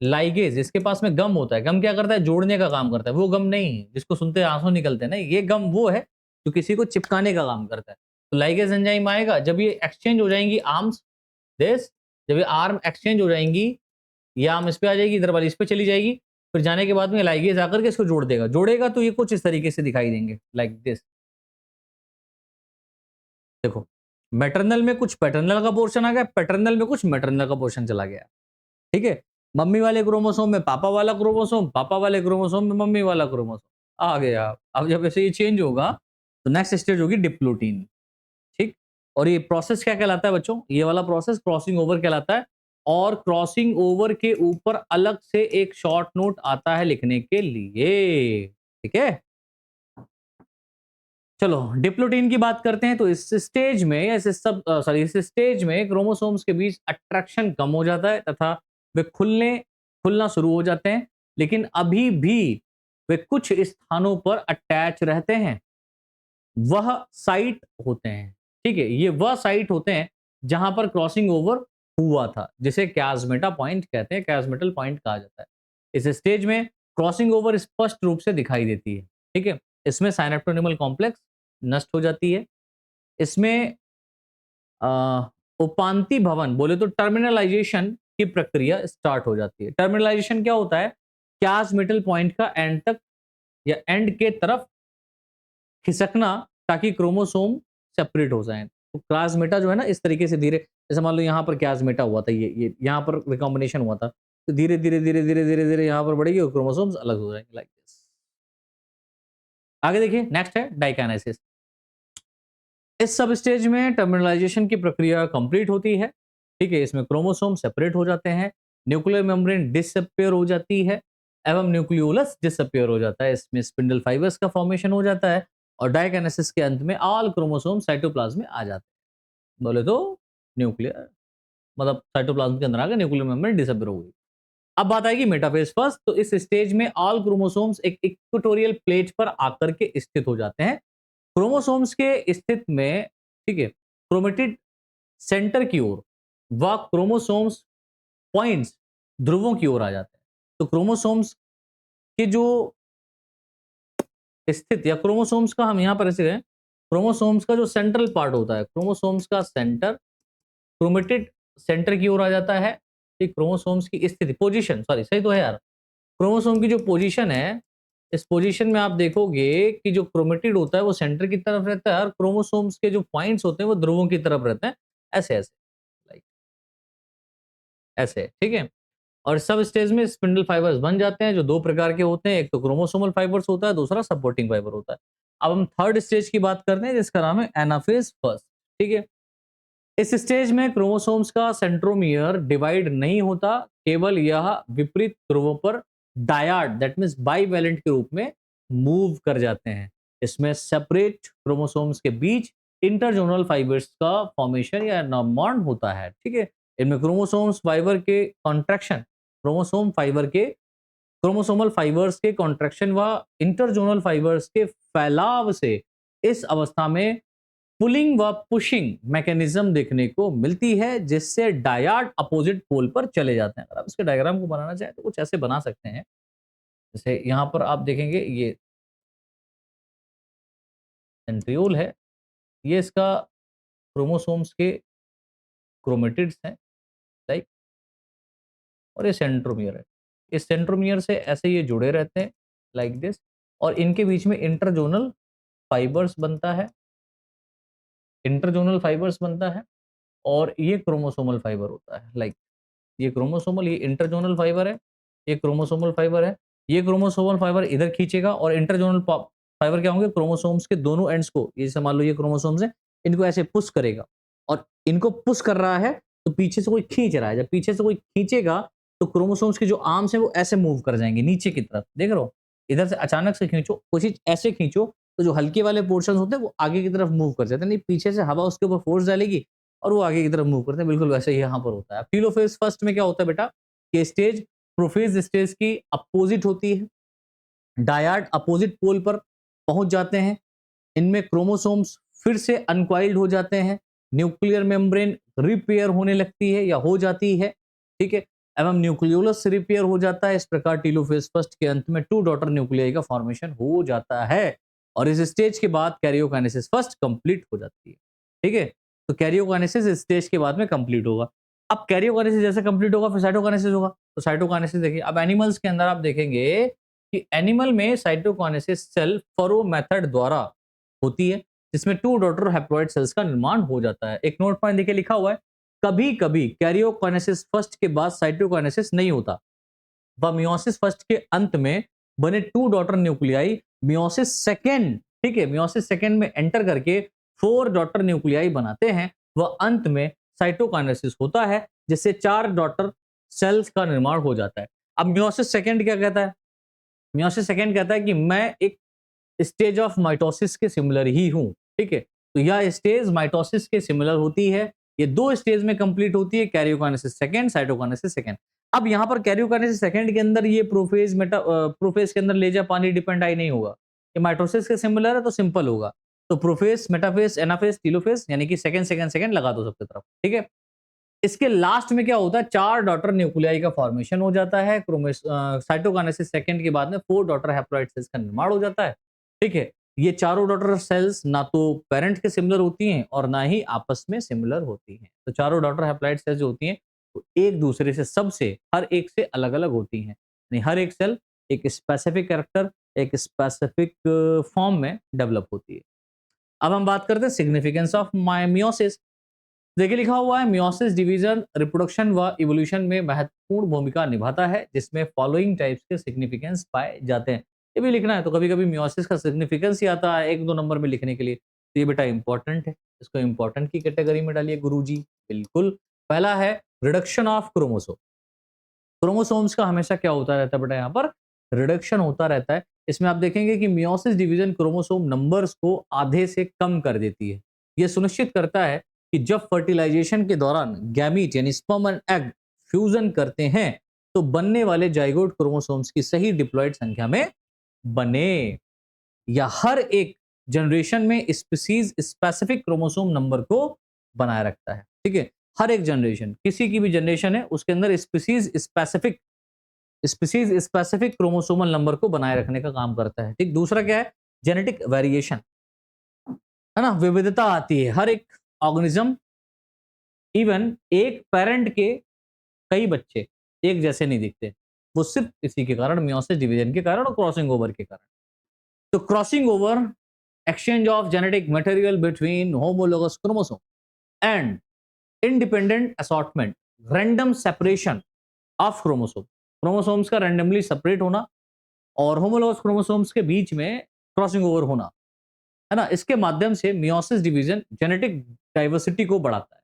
Ligase, इसके पास में गम होता है। गम क्या करता है, जोड़ने का काम करता है। वो गम नहीं जिसको सुनते आंसू निकलते हैं, नहीं, ये गम वो है जो किसी को चिपकाने का काम करता है। तो लाइगेज एंजाइम आएगा जब ये एक्सचेंज हो जाएंगी आर्म्स, दिस, जब ये आर्म एक्सचेंज हो जाएंगी, ये आर्म इस पे आ जाएगी, इधर वाली इस पे चली जाएगी, फिर जाने के बाद में लाइगेज आकर के इसको जोड़ देगा। जोड़ेगा तो ये कुछ इस तरीके से दिखाई देंगे, लाइक दिस। देखो, मैटरनल में कुछ पैटर्नल का पोर्शन आ गया, पैटर्नल में कुछ मैटरनल का पोर्शन चला गया। ठीक है, मम्मी वाले क्रोमोसोम में पापा वाला क्रोमोसोम, पापा वाले क्रोमोसोम में मम्मी वाला क्रोमोसोम आ गया। अब जब ऐसे ये चेंज होगा तो नेक्स्ट स्टेज होगी डिप्लोटीन। ठीक, और ये प्रोसेस क्या कहलाता है बच्चों, ये वाला प्रोसेस क्रॉसिंग ओवर कहलाता है। और क्रॉसिंग ओवर के ऊपर अलग से एक शॉर्ट नोट आता है लिखने के लिए। ठीक है, चलो डिप्लोटीन की बात करते हैं। तो इस स्टेज में इस स्टेज में क्रोमोसोम्स के बीच अट्रैक्शन कम हो जाता है तथा वे खुलना शुरू हो जाते हैं, लेकिन अभी भी वे कुछ स्थानों पर अटैच रहते हैं। वह साइट होते हैं, ठीक है, ये वह साइट होते हैं जहां पर क्रॉसिंग ओवर हुआ था, जिसे क्याज़मेटा पॉइंट कहते हैं, क्याज़मेटल पॉइंट कहा जाता है। इस स्टेज में क्रॉसिंग ओवर स्पष्ट रूप से दिखाई देती है। ठीक है, इसमें साइनेप्टोनिमल कॉम्प्लेक्स नष्ट हो जाती है। इसमें अ, उपांति भवन बोले तो टर्मिनलाइजेशन की प्रक्रिया स्टार्ट हो जाती है। टर्मिनलाइजेशन क्या होता है, क्याज़मेटल पॉइंट का एंड तक या एंड के तरफ खिसकना ताकि क्रोमोसोम सेपरेट हो जाएं। तो क्लाज्मेटा जो है ना इस तरीके से धीरे, जैसे मान लो यहाँ पर क्लाज्मेटा हुआ था, ये यहाँ पर रिकॉम्बिनेशन हुआ था, तो धीरे धीरे धीरे धीरे धीरे धीरे यहाँ पर बढ़ेगी और क्रोमोसोम्स अलग हो जाएंगे लाइक दिस। आगे देखिए नेक्स्ट है डाइकाइनेसिस। इस सब स्टेज में टर्मिनलाइजेशन की प्रक्रिया कंप्लीट होती है। ठीक है, इसमें क्रोमोसोम सेपरेट हो जाते हैं, न्यूक्लियर मेम्ब्रेन डिसअपियर हो जाती है एवं न्यूक्लियोलस डिसअपियर हो जाता है। इसमें स्पिंडल फाइबर्स का फॉर्मेशन हो जाता है और डाइकाइनेसिस के अंत में ऑल क्रोमोसोम साइटोप्लाज्म में आ जाते हैं। बोले तो न्यूक्लियर मतलब साइटोप्लाज्म के अंदर आ गए, न्यूक्लियर मेम्ब्रेन डिसअपियर हो गई। अब बात आएगी मेटाफेज फर्स्ट। तो इस स्टेज में ऑल क्रोमोसोम्स एक इक्वेटोरियल प्लेट पर आकर के स्थित हो जाते हैं। क्रोमोसोम्स के स्थित में, ठीक है, क्रोमेटिड सेंटर की ओर व क्रोमोसोम्स पॉइंट्स ध्रुवों की ओर आ जाते हैं। तो क्रोमोसोम्स के जो स्थित या क्रोमोसोम्स का हम यहां पर ऐसे कहें, क्रोमोसोम्स का जो सेंट्रल पार्ट होता है, क्रोमोसोम्स का सेंटर क्रोमेटिड सेंटर की ओर आ जाता है। ठीक, क्रोमोसोम्स की स्थिति पोजीशन, सॉरी सही तो है यार, क्रोमोसोम की जो पोजीशन है, इस पोजीशन में आप देखोगे कि जो क्रोमेटिड होता है वो सेंटर की तरफ रहता है और क्रोमोसोम्स के जो पॉइंट्स होते हैं वो ध्रुवों की तरफ रहते हैं, ऐसे ऐसे लाइक ऐसे। ठीक है, और सब स्टेज में स्पिंडल फाइबर्स बन जाते हैं जो दो प्रकार के होते हैं, एक तो क्रोमोसोमल फाइबर्स होता है, दूसरा सपोर्टिंग फाइबर होता है। अब हम थर्ड स्टेज की बात करते हैं जिसका नाम है एनाफेज फर्स्ट। ठीक है, इस स्टेज में क्रोमोसोम्स का सेंट्रोमियर डिवाइड नहीं होता, केवल यह विपरीत ध्रुवों पर डायड दैट मीन्स बाइवेलेंट के रूप में मूव कर जाते हैं। इसमें सेपरेट क्रोमोसोम्स के बीच इंटरजोनल फाइबर्स का फॉर्मेशन या बॉन्ड होता है। ठीक है, इनमें क्रोमोसोम्स फाइबर के कॉन्ट्रैक्शन, क्रोमोसोम फाइबर के क्रोमोसोमल फाइबर्स के कॉन्ट्रैक्शन व इंटरजोनल फाइबर्स के फैलाव से इस अवस्था में पुलिंग व पुशिंग मैकेनिज्म देखने को मिलती है, जिससे डायड अपोजिट पोल पर चले जाते हैं। अगर आप इसके डायग्राम को बनाना चाहें तो कुछ ऐसे बना सकते हैं। जैसे यहाँ पर आप देखेंगे ये सेंट्रियोल है, ये इसका क्रोमोसोम्स के क्रोमेटिड्स हैं लाइक, और ये सेंट्रोमियर है। इस सेंट्रोमियर से ऐसे ये जुड़े रहते हैं लाइक दिस, और इनके बीच में इंटरजोनल फाइबर्स बनता है, इंटरजोनल फाइबर्स बनता है और ये क्रोमोसोमल फाइबर होता है लाइक, ये क्रोमोसोमल, ये इंटरजोनल फाइबर है, ये क्रोमोसोमल फाइबर है। ये क्रोमोसोमल फाइबर इधर खींचेगा और इंटरजोनल फाइबर क्या होंगे, क्रोमोसोम्स के दोनों एंड्स को, जैसे मान लो ये क्रोमोसोम्स है, इनको ऐसे पुश करेगा और इनको पुश कर रहा है तो पीछे से कोई खींच रहा है। जब पीछे से कोई खींचेगा तो क्रोमोसोम्स के जो आर्म्स है वो ऐसे मूव कर जाएंगे नीचे की तरफ, देख रहे हो, इधर से अचानक से खींचो, कोई चीज ऐसे खींचो तो जो हल्के वाले पोर्शन होते हैं वो आगे की तरफ मूव कर जाते हैं, नहीं पीछे से हवा उसके ऊपर फोर्स डालेगी और वो आगे की तरफ मूव करते हैं। बिल्कुल वैसे ही यहाँ पर होता है। टेलोफेज फर्स्ट में क्या होता है बेटा, कि स्टेज प्रोफेज स्टेज की अपोजिट होती है, डायड अपोजिट पोल पर पहुंच जाते हैं। इनमें क्रोमोसोम्स फिर से अनकॉइल्ड हो जाते हैं, न्यूक्लियर मेम्ब्रेन रिपेयर होने लगती है या हो जाती है। ठीक है, एवं न्यूक्लियोलस रिपेयर हो जाता है। इस प्रकार टेलोफेज फर्स्ट के अंत में टू डॉटर न्यूक्लियाई का फॉर्मेशन हो जाता है और इस स्टेज के बाद कैरियोकाइनेसिस फर्स्ट कंप्लीट हो जाती है। ठीक है, तो कैरियोकाइनेसिस इस स्टेज के बाद में कंप्लीट होगा। अब कैरियोकाइनेसिस जैसे कंप्लीट होगा फिर साइटोकाइनेसिस होगा। तो साइटोकाइनेसिस देखिए, अब एनिमल्स के अंदर आप देखेंगे कि एनिमल में साइटोकाइनेसिस सेल फरो मेथड द्वारा होती है, जिसमें टू डॉटर हैप्लॉइड सेल्स का निर्माण हो जाता है। एक नोट पॉइंट देखिए लिखा हुआ है, कभी कभी कैरियोकाइनेसिस फर्स्ट के बाद साइटोकाइनेसिस नहीं होता, वह मियोसिस फर्स्ट के अंत में बने two daughter nuclei meiosis second, ठीक है, मियोसिस सेकेंड में एंटर करके फोर डॉटर न्यूक्लियाई बनाते हैं। वह अंत में साइटोकाइनेसिस होता है जिससे चार डॉटर सेल्स का निर्माण हो जाता है। अब मियोसिस सेकेंड क्या कहता है, मियोसिस सेकेंड कहता है कि मैं एक स्टेज ऑफ माइटोसिस के सिमिलर ही हूं। ठीक है, तो यह स्टेज माइटोसिस के सिमिलर होती है। ये दो स्टेज में कंप्लीट होती है, कैरियोकाइनेसिस सेकेंड, साइटोकाइनेसिस सेकेंड। अब यहां पर कैरियोकाइनेसिस सेकेंड के अंदर ये प्रोफेज प्रोफेज के अंदर लेजा पानी डिपेंड आई नहीं होगा, ये माइटोसिस के सिमिलर है तो सिंपल होगा। तो प्रोफेज, मेटाफेज, एनाफेज, टेलोफेज, यानी कि सेकेंड सेकेंड सेकेंड लगा दो सबकी तरफ। ठीक है, इसके लास्ट में क्या होता है, चार डॉटर न्यूक्लियाई का फॉर्मेशन हो जाता है। साइटोकाइनेसिस सेकेंड के बाद में फोर डॉटर हैप्लॉइड सेल्स का निर्माण हो जाता है। ठीक है, ये चारों डॉटर सेल्स ना तो पेरेंट के सिमिलर होती हैं और ना ही आपस में सिमिलर होती हैं। तो चारों डॉटर हैप्लॉइड सेल्स जो होती हैं वो एक दूसरे से, सबसे, हर एक से अलग अलग होती हैं, यानी हर एक सेल एक स्पेसिफिक कैरेक्टर, एक स्पेसिफिक फॉर्म में डेवलप होती है। अब हम बात करते हैं सिग्निफिकेंस ऑफ मियोसिस। देखिए लिखा हुआ है मियोसिस डिवीजन रिप्रोडक्शन व इवोल्यूशन में महत्वपूर्ण भूमिका निभाता है जिसमें फॉलोइंग टाइप्स के सिग्निफिकेंस पाए जाते हैं। ये भी लिखना है तो कभी कभी मियोसिस का सिग्निफिकेंस ही आता है एक दो नंबर में लिखने के लिए, तो ये बेटा इंपॉर्टेंट है, इसको इंपॉर्टेंट की कैटेगरी में डालिए गुरुजी। बिल्कुल। पहला है रिडक्शन ऑफ क्रोमोसोम। क्रोमोसोम्स का हमेशा क्या होता रहता है बेटा, यहाँ पर रिडक्शन होता रहता है। इसमें आप देखेंगे कि मियोसिस डिवीजन क्रोमोसोम नंबर्स को आधे से कम कर देती है। यह सुनिश्चित करता है कि जब फर्टिलाइजेशन के दौरान गैमीट यानी स्पर्म एंड एग फ्यूजन करते हैं तो बनने वाले जाइगोट क्रोमोसोम्स की सही डिप्लॉयड संख्या में बने, या हर एक जनरेशन में स्पीसीज स्पेसिफिक क्रोमोसोम नंबर को बनाए रखता है। ठीक है, हर एक जनरेशन, किसी की भी जनरेशन है उसके अंदर स्पीसीज स्पेसिफिक क्रोमोसोमल नंबर को बनाए रखने का काम करता है। ठीक, दूसरा क्या है, जेनेटिक वेरिएशन, है ना, विविधता आती है। हर एक ऑर्गेनिज्म, इवन एक पेरेंट के कई बच्चे एक जैसे नहीं दिखते, वो सिर्फ इसी के कारण, मियोसिस डिवीजन के कारण और क्रॉसिंग ओवर के कारण। तो crossing over, exchange of genetic material between homologous chromosome and independent assortment, random separation of chromosome, chromosomes का randomly separate होना और homologous chromosomes के बीच में क्रॉसिंग ओवर होना, है ना, इसके माध्यम से मियोसिस डिवीजन जेनेटिक डाइवर्सिटी को बढ़ाता है।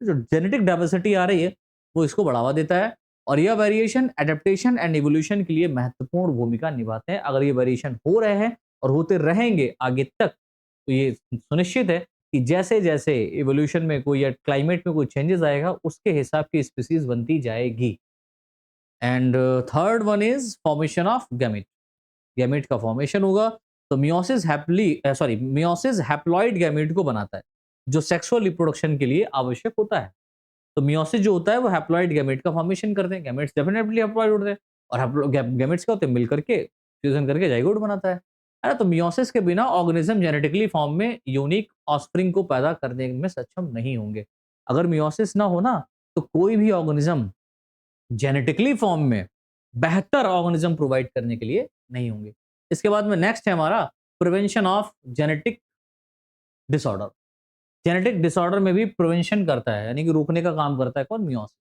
जो जेनेटिक डाइवर्सिटी आ रही है वो इसको बढ़ावा देता है और यह वेरिएशन एडेप्टेशन एंड इवोल्यूशन के लिए महत्वपूर्ण भूमिका निभाते हैं। अगर ये वेरिएशन हो रहे हैं और होते रहेंगे आगे तक, तो ये सुनिश्चित है कि जैसे जैसे इवोल्यूशन में कोई या क्लाइमेट में कोई चेंजेस आएगा उसके हिसाब की स्पीसीज बनती जाएगी। And third one is formation of gamete. Gamete का फॉर्मेशन होगा तो मियोसिस हैप्लॉइड गैमेट को बनाता है जो सेक्सुअल रिप्रोडक्शन के लिए आवश्यक होता है। तो मियोसिस जो होता है वो हैप्लॉइड गैमेट का फॉर्मेशन करते हैं, गैमेट्स डेफिनेटली हैप्लॉइड होते हैं और गैमेट्स क्या होते हैं, मिलकर के फ्यूजन करके जाइगोट बनाता है ना। तो मियोसिस के बिना ऑर्गेनिज्म जेनेटिकली फॉर्म में यूनिक ऑफस्प्रिंग को पैदा करने में सक्षम नहीं होंगे। अगर मियोसिस ना हो ना तो कोई भी ऑर्गेनिज्म जेनेटिकली फॉर्म में बेहतर ऑर्गेनिज्म प्रोवाइड करने के लिए नहीं होंगे। इसके बाद में नेक्स्ट है हमारा prevention of genetic disorder. Genetic disorder में भी प्रिवेंशन करता है, यानी कि रोकने का काम करता है कौन, मियोसिस।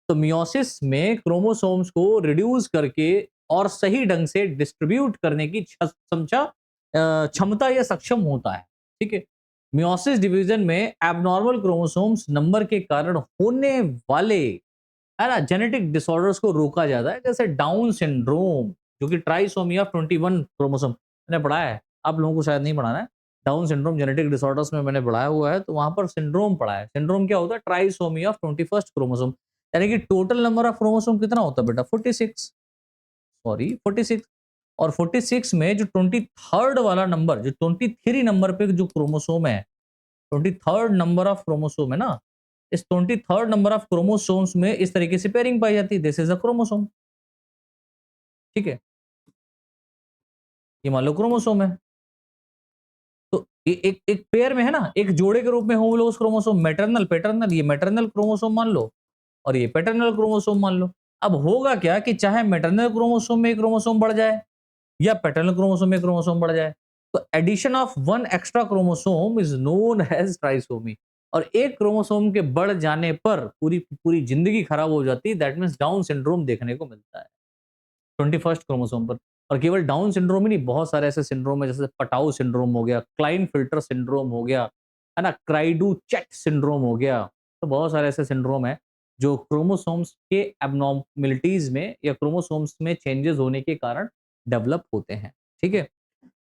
तो मियोसिस में क्रोमोसोम्स को रिड्यूस करके और सही ढंग से डिस्ट्रीब्यूट करने की क्षमता या सक्षम होता है। ठीक है, मियोसिस डिवीजन में एबनॉर्मल क्रोमोसोम्स नंबर के कारण होने वाले, है ना, जेनेटिक डिसऑर्डर्स को रोका जाता है, जैसे डाउन सिंड्रोम जो कि ट्राइसोमी ऑफ 21 क्रोमोसोम मैंने पढ़ाया है, आप लोगों को शायद नहीं पढ़ाना है। डाउन सिंड्रोम जेनेटिक डिसऑर्डर्स में मैंने पढ़ाया हुआ है, तो वहां पर सिंड्रोम पढ़ा है। सिंड्रोम क्या होता है, ट्राइसोमी ऑफ 21st क्रोमोसोम, यानी कि टोटल नंबर ऑफ क्रोमोसोम कितना होता है बेटा, 46, सॉरी 46। और 46 में जो 23rd वाला नंबर, जो 23 नंबर पे जो क्रोमोसोम है, 23rd नंबर ऑफ क्रोमोसोम है ना, इस 23rd नंबर ऑफ क्रोमोसोम्स में इस तरीके से पेयरिंग पाई जाती है, दिस इज अ क्रोमोसोम। ठीक है, ये मान लो क्रोमोसोम है। तो एक एक पेयर में है ना, एक जोड़े के रूप में होमोलोगस क्रोमोसोम, मैटरनल पैटर्नल, ये मैटरनल क्रोमोसोम मान लो और ये पैटर्नल क्रोमोसोम मान लो। अब होगा क्या कि चाहे मैटरनल क्रोमोसोम में क्रोमोसोम बढ़ जाए या पैटर्नल क्रोमोसोम में क्रोमोसोम बढ़ जाए, तो addition of one extra chromosome is known as trisomy. और एक क्रोमोसोम के बढ़ जाने पर पूरी पूरी जिंदगी खराब हो जाती है, दैट मीन्स डाउन सिंड्रोम देखने को मिलता है 21st क्रोमोसोम पर। और केवल डाउन सिंड्रोम ही नहीं, बहुत सारे ऐसे सिंड्रोम है, जैसे पटाउ सिंड्रोम हो गया, क्लाइन फिल्टर सिंड्रोम हो गया, है ना, क्राइडू चेट सिंड्रोम हो गया। तो बहुत सारे ऐसे सिंड्रोम है जो क्रोमोसोम्स के एबनॉर्मलिटीज में या क्रोमोसोम्स में चेंजेस होने के कारण डेवलप होते हैं। ठीक है,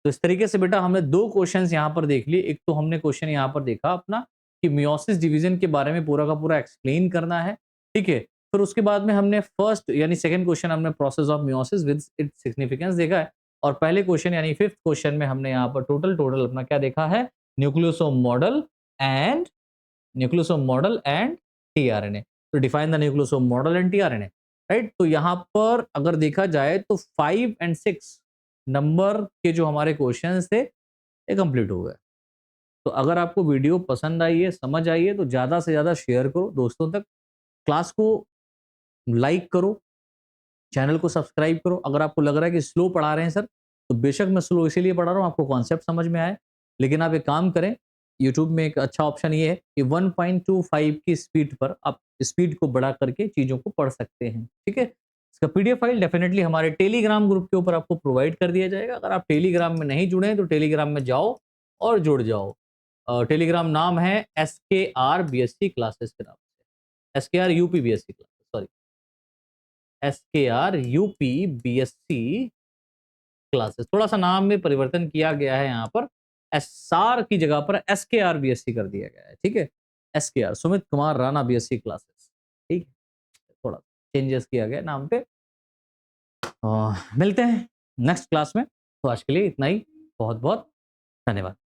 तो इस तरीके से बेटा हमने दो क्वेश्चंस यहाँ पर देख लिए। एक तो हमने क्वेश्चन यहाँ पर देखा अपना कि मियोसिस डिवीजन के बारे में पूरा का पूरा एक्सप्लेन करना है। ठीक है, फिर उसके बाद में हमने फर्स्ट यानी सेकंड क्वेश्चन हमने process of meiosis with its significance देखा है, और पहले क्वेश्चन यानी फिफ्थ क्वेश्चन में हमने यहाँ पर टोटल अपना क्या देखा है, न्यूक्लियोसोम मॉडल एंड टीआरएनए। तो define the nucleosome model and tRNA, right. तो यहाँ पर अगर देखा जाए तो 5 और 6 नंबर के जो हमारे क्वेश्चंस थे ये कंप्लीट हो गए। तो अगर आपको वीडियो पसंद आई है, समझ आई है, तो ज़्यादा से ज़्यादा शेयर करो दोस्तों तक, क्लास को लाइक करो, चैनल को सब्सक्राइब करो। अगर आपको लग रहा है कि स्लो पढ़ा रहे हैं सर, तो बेशक मैं स्लो इसीलिए पढ़ा रहा हूँ, आपको कॉन्सेप्ट समझ में आए। लेकिन आप एक काम करें, यूट्यूब में एक अच्छा ऑप्शन ये है कि 1.25 की स्पीड पर आप स्पीड को बढ़ा करके चीज़ों को पढ़ सकते हैं, ठीक है? इसका पीडीएफ फाइल डेफिनिटली हमारे टेलीग्राम ग्रुप के ऊपर आपको प्रोवाइड कर दिया जाएगा। अगर आप टेलीग्राम में नहीं जुड़े हैं, तो टेलीग्राम में जाओ और जुड़ जाओ। टेलीग्राम नाम है एसकेआर बीएससी क्लासेस के नाम से, SKR UP BSc classes, sorry, SKR UP BSc classes. थोड़ा-सा नाम में परिवर्तन किया गया है यहाँ पर, एसआर की जगह पर एसकेआर बीएससी कर दिया गया है, ठीक है? SKR Sumit Kumar Rana BSc classes, ठीक है? थोड़ा चेंजेस किया गया नाम पे। मिलते हैं नेक्स्ट क्लास में। तो आज के लिए इतना ही। बहुत-बहुत धन्यवाद।